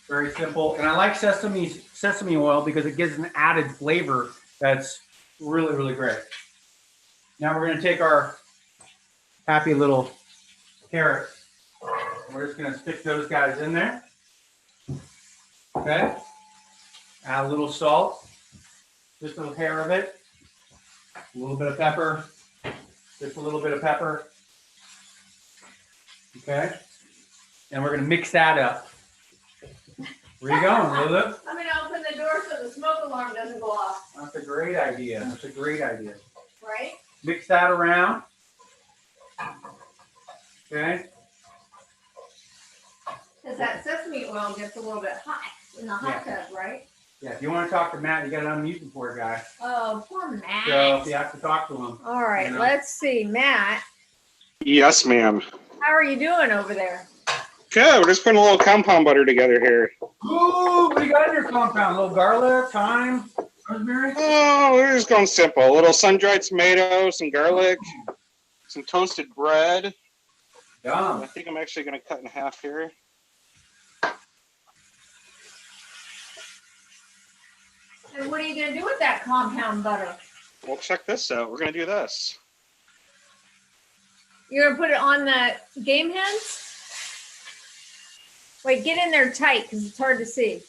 Very simple. And I like sesame oil because it gives an added flavor that's really, really great. Now we're going to take our happy little carrots. We're just going to stick those guys in there. Okay. Add a little salt. Just a hair of it, a little bit of pepper, just a little bit of pepper. Okay, and we're gonna mix that up. Where you going, Lulu? I'm gonna open the door so the smoke alarm doesn't go off. That's a great idea. That's a great idea. Right? Mix that around. Okay. Because that sesame oil gets a little bit hot in the hot tub, right? Yeah, if you want to talk to Matt, you got to unmute the poor guy. Oh, poor Matt. So if you have to talk to him. All right, you know. let's see. Matt, Yes, ma'am. how are you doing over there? Good. We're just putting a little compound butter together here. Ooh, what do you got in your compound? A little garlic, thyme, rosemary? Oh, we're just going simple. A little sun-dried tomato, some garlic, some toasted bread. Yum. I think I'm actually going to cut in half here. And what are you going to do with that compound butter? Well, check this out. We're going to do this. You're going to put it on the game hens? Wait, get in there tight because it's hard to see.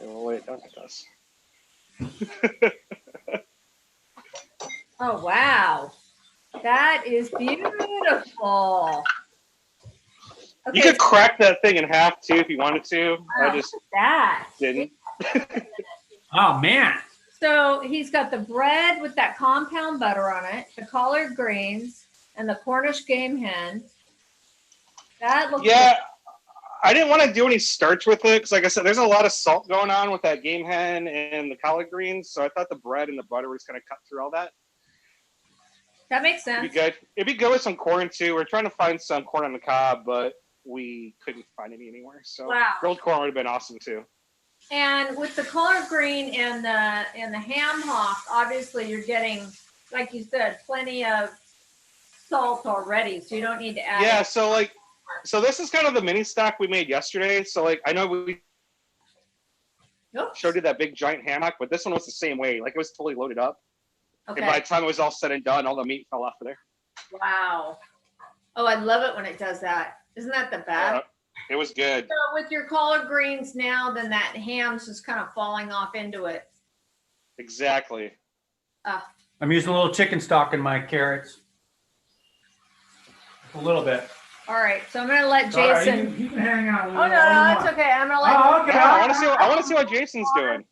Okay, well, wait, don't hit this. Oh, wow. That is beautiful. Okay, You could crack that thing in half, too, if you wanted to. wow, I just look at that. didn't. Oh, man. So he's got the bread with that compound butter on it, the collard greens, and the Cornish game hen. That looks Yeah, I didn't want to do any starch with it because, like I said, there's a lot of salt going on with that game hen and the collard greens. So I thought the bread and the butter was going to cut through all that. that makes It'd sense. be good. It'd be good with some corn too. We're trying to find some corn on the cob, but we couldn't find any anywhere. So Wow. grilled corn would have been awesome too. And with the collard green and the ham hock, obviously you're getting, like you said, plenty of salt already, so you don't need to add. Yeah. So this is kind of the mini stock we made yesterday. So I know we Nope. showed you that big giant ham hock, but this one was the same way. Like it was fully loaded up. Okay. And by the time it was all said and done, all the meat fell off of there. Wow. Oh, I love it when it does that. Isn't that the best? It was good. So with your collard greens now, then that ham's just kind of falling off into it. Exactly. I'm using a little chicken stock in my carrots. A little bit. All right, so I'm gonna let Sorry, Jason. you can hang out. Oh, no, it's okay. I'm gonna let. Oh, okay. Yeah, I want to see what Jason's doing.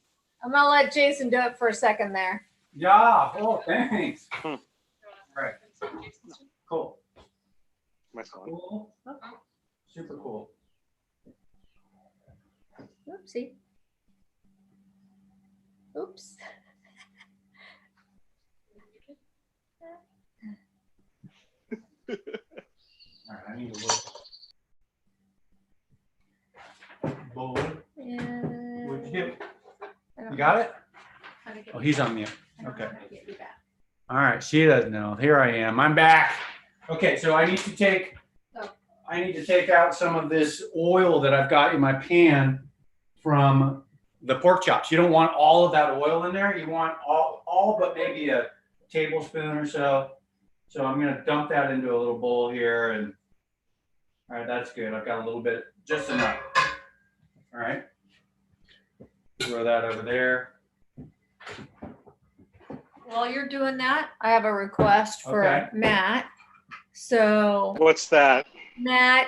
I'm gonna let Jason do it for a second there. Yeah. Oh, thanks. All right. Cool. My phone. Cool. Super cool. Oopsie. Oops. All right, I need to look. Bowl. And What'd you do? I don't You got it? know how to get Oh, you he's back. on mute. I don't Okay. know how to get you back. All right, she doesn't know. Here I am. I'm back. Okay, so I need to take out some of this oil that I've got in my pan from the pork chops. You don't want all of that oil in there. You want all but maybe a tablespoon or so. So I'm gonna dump that into a little bowl here, and all right, that's good. I've got a little bit, just enough. All right, throw that over there. While you're doing that, I have a request for Okay. Matt. So What's that? Matt,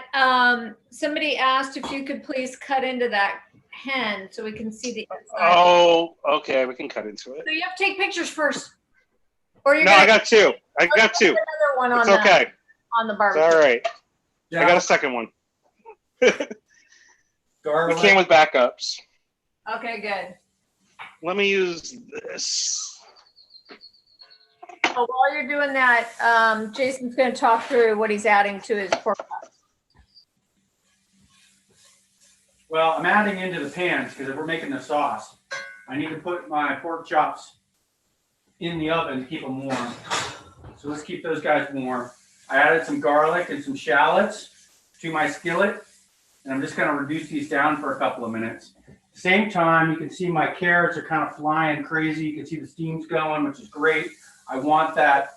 somebody asked if you could please cut into that hen so we can see the inside. Oh, okay. We can cut into it. So you have to take pictures first. Or you're No, gonna I got two. I got two. another one on It's the okay. on the It's barbecue. all right. Yeah, I got a second one. We garlic. came with backups. Okay, good. Let me use this. So while you're doing that, Jason's gonna talk through what he's adding to his pork chops. Well, I'm adding into the pans because if we're making the sauce, I need to put my pork chops in the oven to keep them warm. So let's keep those guys warm. I added some garlic and some shallots to my skillet, and I'm just going to reduce these down for a couple of minutes. At the same time, you can see my carrots are kind of flying crazy. You can see the steam's going, which is great. I want that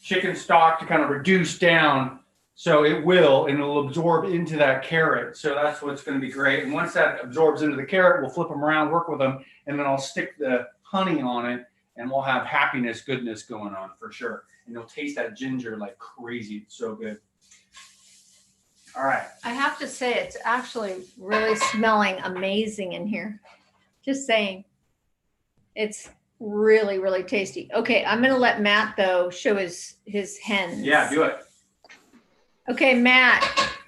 chicken stock to kind of reduce down. So it will, and it'll absorb into that carrot. So that's what's going to be great. And once that absorbs into the carrot, we'll flip them around, work with them, and then I'll stick the honey on it, and we'll have happiness, goodness going on for sure. And you'll taste that ginger like crazy. It's so good. All right. I have to say, it's actually really smelling amazing in here. Just saying. It's really, really tasty. Okay, I'm gonna let Matt though show his hens. Yeah, do it. Okay, Matt.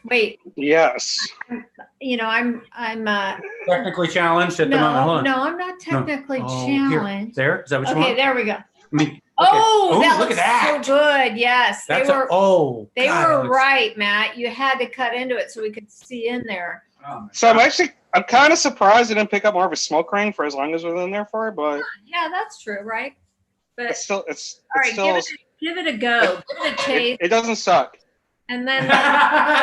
Wait. Yes. You know, I'm Technically challenged at the moment. Hold on. no, I'm not technically Oh, here. challenged. There? Is that what you Okay, want? there we go. I mean, okay. Oh, Ooh, that look looks at that. so good. Yes, That's they were. God, They that were looks- right, Matt. You had to cut into it so we could see in there. Oh my So God. I'm kind of surprised I didn't pick up more of a smoke ring for as long as it was in there for, but Yeah, that's true, right? But it's still all right, still give it a go. Give it a taste, it doesn't suck. and then It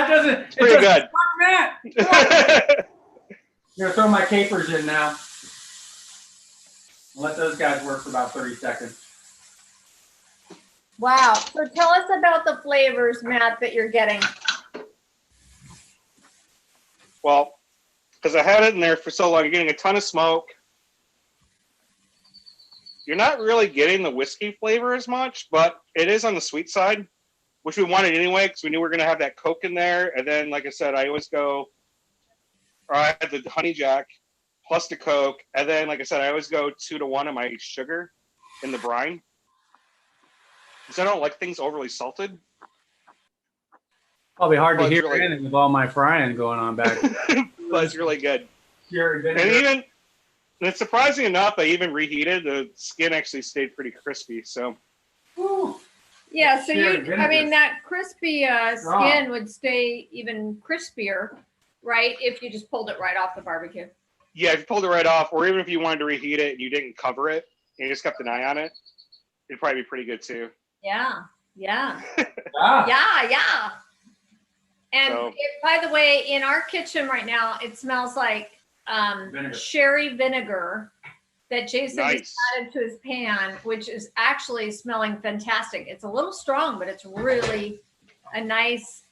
doesn't. It's pretty good. Matt. I'm gonna throw my capers in now. Let those guys work for about 30 seconds. wow. So tell us about the flavors, Matt, that you're getting. Well, because I had it in there for so long, you're getting a ton of smoke. You're not really getting the whiskey flavor as much, but it is on the sweet side, which we wanted anyway because we knew we were going to have that Coke in there. And then, like I said, I always go, or I had the Honey Jack plus the Coke. And then, like I said, I always go 2-to-1 on my sugar in the brine because I don't like things overly salted. Probably hard to Well, it's hear really- anything with all my frying going on back there. But it's really good. Cured And vinegar. even, and it's surprising enough, I even reheated. The skin actually stayed pretty crispy. So Woo. Yeah, so Cured I mean, vinegar. that crispy skin would stay even crispier, right? If you just pulled it right off the barbecue. yeah, if you pulled it right off, or even if you wanted to reheat it and you didn't cover it and you just kept an eye on it, it'd probably be pretty good too. Yeah, yeah, Ah. yeah. And So- by the way, in our kitchen right now, it smells like Vinegar. sherry vinegar that Jason Nice. just added to his pan, which is actually smelling fantastic. It's a little strong, but it's really a nice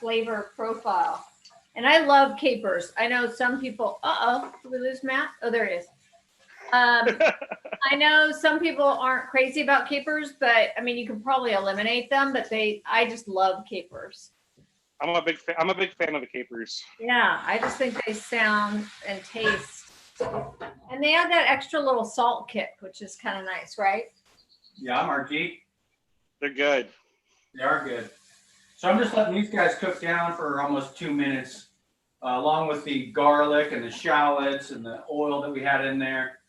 flavor profile. And I love capers. I know some people. Did we lose Matt? Oh, there it is. I know some people aren't crazy about capers, but I mean, you can probably eliminate them, but I just love capers. I'm a big fan of the capers. Yeah, I just think they sound and taste. And they add that extra little salt kick, which is kind of nice, right? Yeah, Margie. They're good. They are good. So I'm just letting these guys cook down for almost 2 minutes, along with the garlic and the shallots and the oil that we had in there.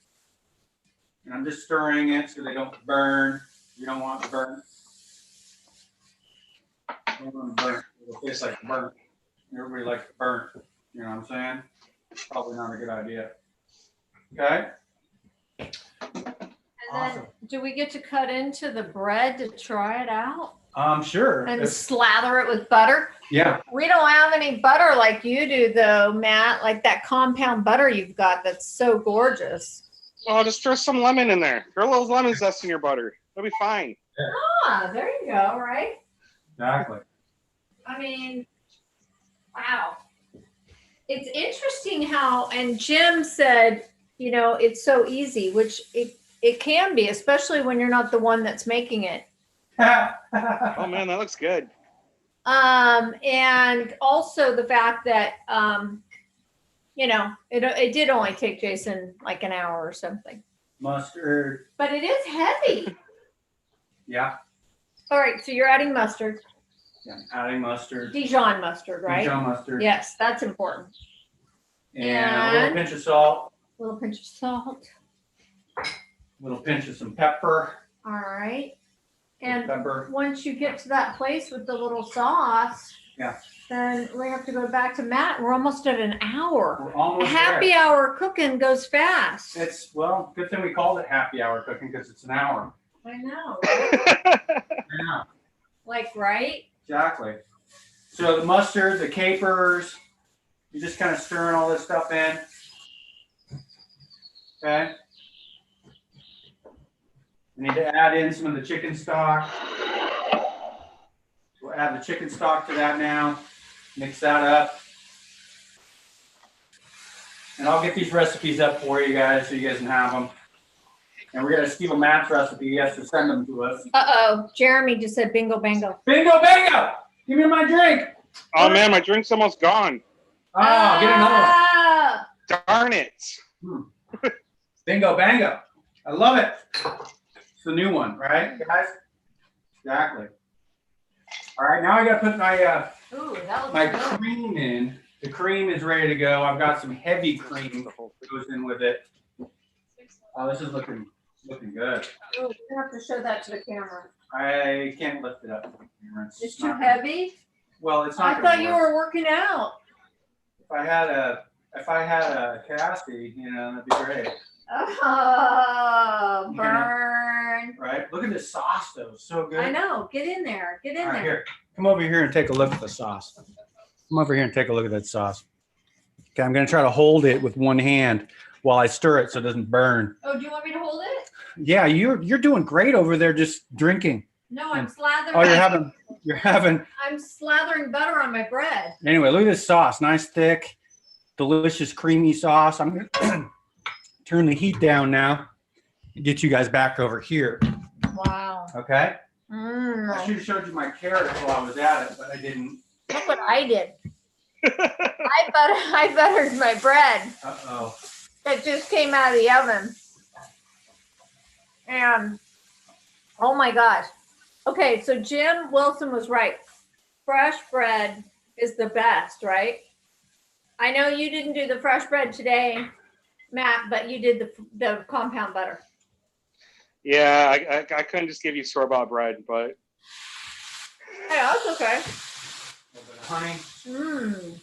And I'm just stirring it so they don't burn. You don't want to burn. You don't want to burn. It'll taste like burnt. Everybody likes burnt. You know what I'm saying? Probably not a good idea. Okay. And Awesome. then do we get to cut into the bread to try it out? Sure. And slather it with butter? Yeah. We don't have any butter like you do though, Matt, like that compound butter you've got that's so gorgeous. Oh, just throw some lemon in there. Throw a little lemon zest in your butter. It'll be fine. Ah, there you go, right? Exactly. I mean, wow. It's interesting how, and Jim said, you know, it's so easy, which it can be, especially when you're not the one that's making it. Oh man, that looks good. And also the fact that, you know, it did only take Jason like an hour or something. Mustard. But it is heavy. Yeah. All right, so you're adding mustard. Yeah. Adding mustard. Dijon mustard, right? Dijon mustard. Yes, that's important. And a little pinch of salt. A little pinch of salt. A little pinch of some pepper. All right. And Pepper. once you get to that place with the little sauce, Yeah. then we have to go back to Matt. We're almost at an hour. We're almost Happy there. hour cooking goes fast. It's, well, good thing we called it happy hour cooking because it's an hour. I know. Yeah. Like, right? Exactly. So the mustard, the capers, you're just kind of stirring all this stuff in. Okay. We need to add in some of the chicken stock. We'll add the chicken stock to that now. Mix that up. And I'll get these recipes up for you guys so you guys can have them. And we're going to steal Matt's recipe. He has to send them to us. Uh-oh. Jeremy just said bingo bango. Bingo bango! Give me my drink. Oh man, my drink's almost gone. Oh, get another one. Ah! Darn it. Bingo bango. I love it. It's the new one, right, guys? Exactly. All right, now I got to put my Ooh, that looks my good. cream in. The cream is ready to go. I've got some heavy cream that goes in with it. Oh, this is looking good. Ooh, you have to show that to the camera. I can't lift it up. It's too heavy? Well, it's not. I thought you were working out. If I had a Cassie, you know, that'd be great. Oh, burn. Right? Look at this sauce, though. It's so good. I know. Get in there. Get in All right, there. here. Come over here and take a look at the sauce. Come over here and take a look at that sauce. Okay, I'm going to try to hold it with one hand while I stir it so it doesn't burn. Oh, do you want me to hold it? Yeah, you're doing great over there just drinking. No, I'm slathering. Oh, you're having. I'm slathering butter on my bread. Anyway, look at this sauce. Nice, thick, delicious, creamy sauce. I'm going to turn the heat down now and get you guys back over here. Wow. Okay? I should have showed you my carrots while I was at it, but I didn't. Look what I did. I buttered my bread. Uh-oh. It just came out of the oven. And, oh my gosh. Okay, so Jim Wilson was right. Fresh bread is the best, right? I know you didn't do the fresh bread today, Matt, but you did the compound butter. Yeah, I couldn't just give you store-bought bread, but Hey, that's okay. A little bit of honey.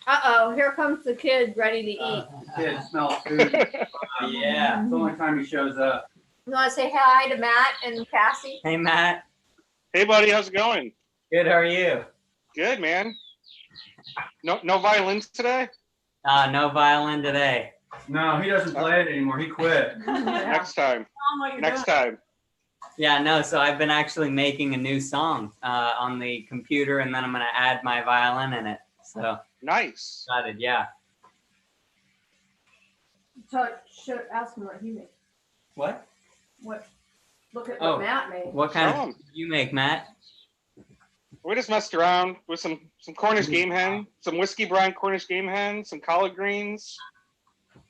Uh-oh, here comes the kid ready to eat. Kid smells food. Yeah. It's the only time he shows up. You want to say hi to Matt and Cassie? Hey, Matt. hey buddy, how's it going? Good. How are you? Good, man. No violins today? No violin today. No, he doesn't play it anymore. He quit. Next time. What you're Next doing. time. Yeah, no. So I've been actually making a new song on the computer, and then I'm gonna add my violin in it. So Nice. excited. Yeah. Ask him what he made. What? Look at Oh. what Matt made. What kind Show of 'em. did you make, Matt? We just messed around with some Cornish game hen, some whiskey brine Cornish game hen, some collard greens,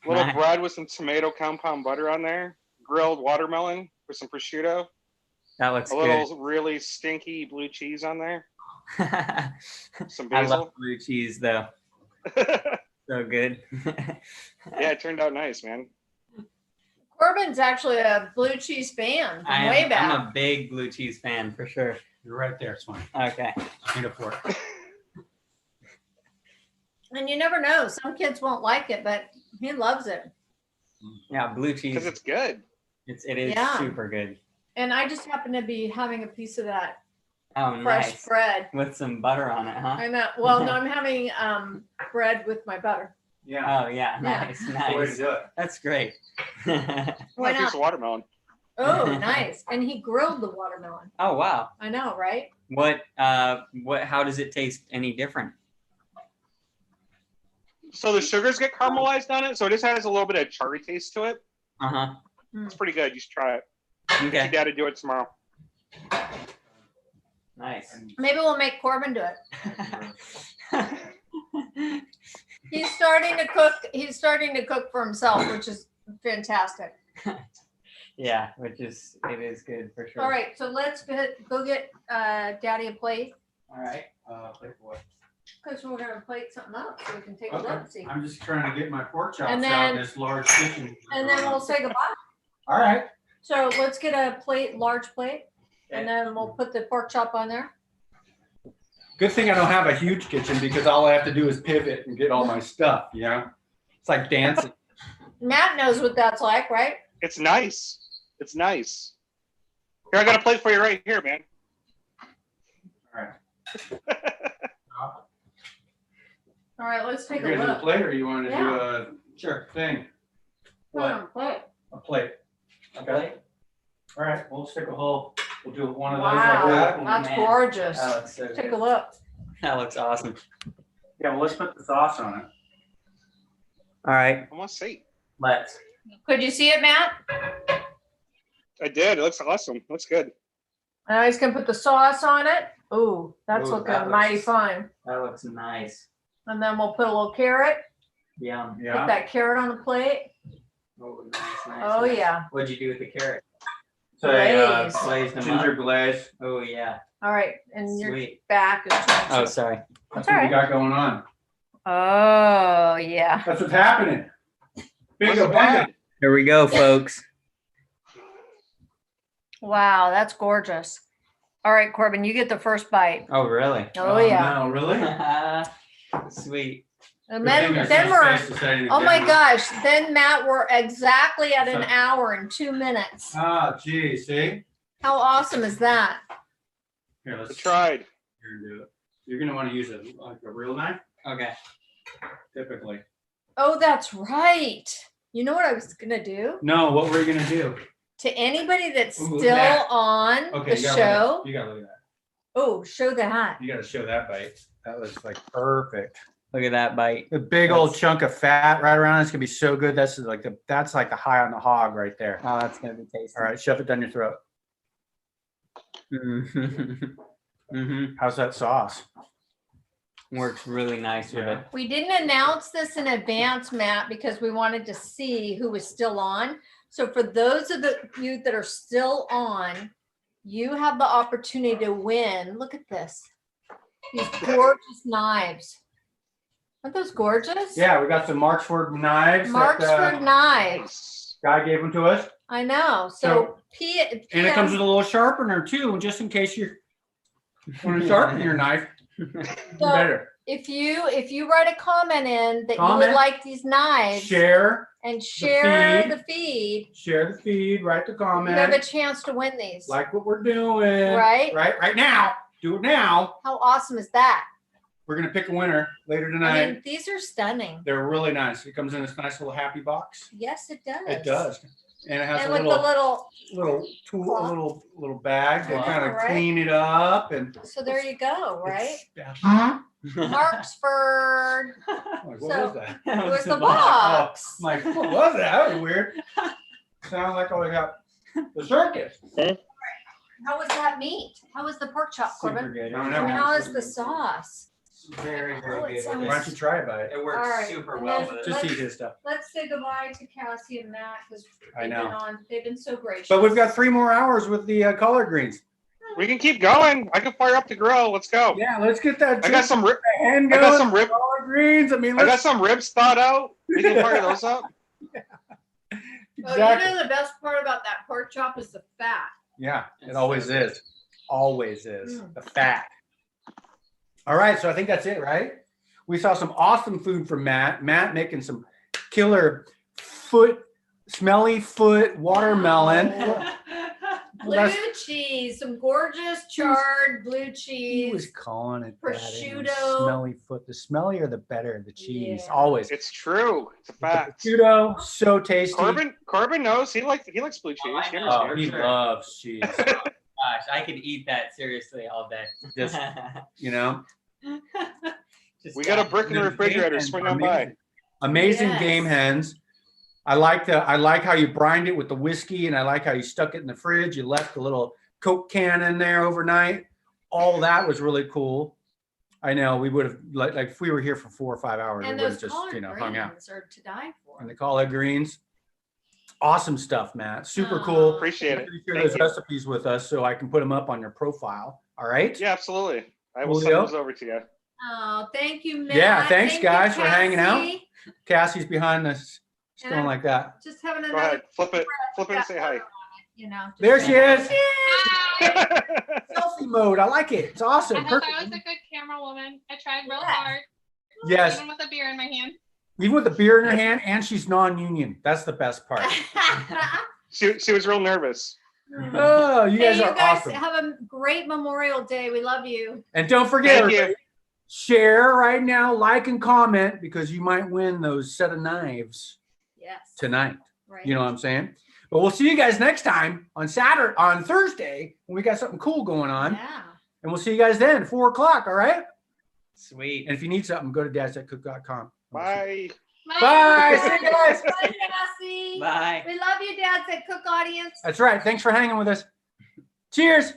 a little Nice. bread with some tomato compound butter on there, grilled watermelon with some prosciutto, That looks a good. little really stinky blue cheese on there, some I basil. love blue cheese though. So good. Yeah, it turned out nice, man. Corbin's actually a blue cheese fan from way back. I'm a big blue cheese fan for sure. You're right there. It's fine. Okay. Need a fork. And you never know. Some kids won't like it, but he loves it. Yeah, blue cheese. Because it's good. It is Yeah. super good. And I just happen to be having a piece of that Oh, fresh nice. bread. With some butter on it, huh? I know. Well, no, I'm having bread with my butter. Yeah. Oh yeah, nice, That's the way to nice. do it. That's great. Why A piece not? of watermelon. Oh, nice. And he grilled the watermelon. Oh wow. I know, right? What how does it taste any different? So the sugars get caramelized on it, so it just has a little bit of cherry taste to it. Uh-huh. It's pretty good. You should try it. Get your Okay. dad to do it tomorrow. Nice. Maybe we'll make Corbin do it. He's starting to cook. He's starting to cook for himself, which is fantastic. Yeah, it is good for sure. All right, so let's go get Daddy a plate All right. Play for what? because we're gonna plate something up so we can take a Okay. look and see. I'm just trying to get my pork chops And out then- in this large kitchen. And then we'll say goodbye. All right. So let's get a plate, large plate, and then we'll put the pork chop on there. Good thing I don't have a huge kitchen because all I have to do is pivot and get all my stuff, you know? It's like dancing. Matt knows what that's like, right? It's nice. It's nice. Here, I got a plate for you right here, man. All right. All right, let's take You're a gonna do a look. plate or you want to do Yeah. a thing? Put What? on a plate. A plate. Okay. All right. We'll stick a hole. We'll do one of those Wow, like that. that's man. gorgeous. That looks so Take good. a look. That looks awesome. Yeah. Well, let's put the sauce on it. All right, I want to see. let's. Could you see it, Matt? I did. It looks awesome. Looks good. Now he's gonna put the sauce on it. Ooh, that's Ooh, looking that looks- mighty fine. That looks nice. And then we'll put a little carrot. Yum. Put Yeah. that carrot on the plate. Oh, nice, nice. Oh nice. yeah. What'd you do with the carrot? Say Glaze. Glazed them ginger up. glaze. Oh yeah. All right, and your Sweet. back is. Oh, sorry. That's That's what all we right. got going on. Oh yeah. That's what's happening. Big What's the abundant. Here we go, folks. Wow, that's gorgeous. All right, Corbin, you get the first bite. Oh, really? Oh yeah. No, really? Sweet. And Good thing then there's no we're. space to set anything Oh my down. gosh! Then Matt, we're exactly at an So- hour and 2 minutes. Ah, gee, see? How awesome is that? Here, I let's tried. here, do it. You're gonna want to use like a real knife, Okay. typically. Oh, that's right. You know what I was gonna do? No, what were you gonna do? To anybody that's Ooh, still that. on Okay, the you gotta show. Look at, you gotta look at that. Oh, show that. You gotta show that bite. That looks like perfect. Look at that bite. A big old That's- chunk of fat right around it's gonna be so good. That's like the high on the hog right there. Oh, that's gonna be tasty. All right, shove it down your throat. Mm-hmm. How's that sauce? Works really nice with Yeah. it. We didn't announce this in advance, Matt, because we wanted to see who was still on. So for those of you that are still on, you have the opportunity to win. Look at this. These gorgeous knives. Aren't those gorgeous? Yeah, we got some Marksford knives. Marksford knives. Guy gave them to us, I know. So- So and it comes with a little sharpener too, just in case you want to sharpen your knife. So- Better. if you write a comment in that you Comment, would like these knives Share and share feed. the feed, the feed, write the you have a comment, chance to win these. like what we're doing. Right? Right now. Do it now. How awesome is that? We're gonna pick a winner later I tonight. mean, these are stunning. They're really nice. It comes in this nice little happy box. Yes, it does. It does. And it has And a with little the little tool, a little bag to Wow. kind of Right. clean it up and so there you go, right? It's Marksford. Like, what So- was that? It was the box. I'm like, what was that? That was weird. Sounded like I got the circus. How was that meat? How was the pork chop, Super Corbin? good. No, And no. how is the sauce? Very, Oh, very it good. sounds- Why don't you try it, bud? It works All right, super and well then with it. Just let's- eat his stuff. Let's say goodbye to Cassie and Matt because I know. they've been so gracious. But we've got 3 more hours with the collard greens. We can keep going. I can fire up the grill. Let's go. Yeah, let's get that I got some rib. hand I going. got some rib. Collard greens. I mean, I got let's some ribs thawed out. We can fire those up. Oh, exactly. you know the best part about that pork chop is the fat. Yeah, it It's always so good. is. Always is. Mm. The fat. All right, so I think that's it, right? We saw some awesome food from Matt. Matt making some killer smelly foot watermelon. Blue That's- cheese, some gorgeous charred blue He cheese. was calling it that. Prosciutto. Smelly foot. The smellier, the better. The cheese, Yeah. always. It's true. It's a fact. Prosciutto, so tasty. Corbin knows. He likes blue cheese. I He know. Oh, understands. he loves cheese. Gosh, I could eat that seriously all day. Just, you know, We got a brick in the refrigerator. Game Swing hens, on by. amazing Yes. game hens. I like how you brined it with the whiskey, and I like how you stuck it in the fridge. You left a little Coke can in there overnight. All that was really cool. I know we would have like if we were here for 4 or 5 hours, we And would those have just collard hung out. greens are to die for. And the collard greens, awesome stuff, Matt. Super Aw. cool. Appreciate it. Please share Thank those you. recipes with us so I can put them up on your profile. All right. Yeah, absolutely. I will Julio? send those over to you. Oh, thank you, Matt. Yeah, thanks, Thank you, guys, for hanging out. Cassie. Cassie's behind us. She's And going I'm- like that. Just having Go another. ahead. Flip it and say hi. You know. just There she saying- is. Hi. Selfie mode. I like it. It's awesome. I hope Perfect. I was a good camera woman. I tried real Yes. hard, Yes. even with a beer in my hand. Even with the beer in her hand, and she's non-union. That's the best part. She was real nervous. Oh, you guys Hey, are you guys awesome. have a great Memorial Day. We love you. And don't forget, Thank you. everybody, share right now, like and comment, because you might win those set of knives Yes. tonight. Right. You know what I'm saying? But we'll see you guys next time on Thursday, when we got something cool going on. Yeah. And we'll see you guys then, 4 o'clock. All right. Sweet. And if you need something, go to dadsthatcook.com. Bye. Bye. See you guys. Bye, Cassie. Bye. We love you, Dads at Cook audience. That's right. Thanks for hanging with us. Cheers.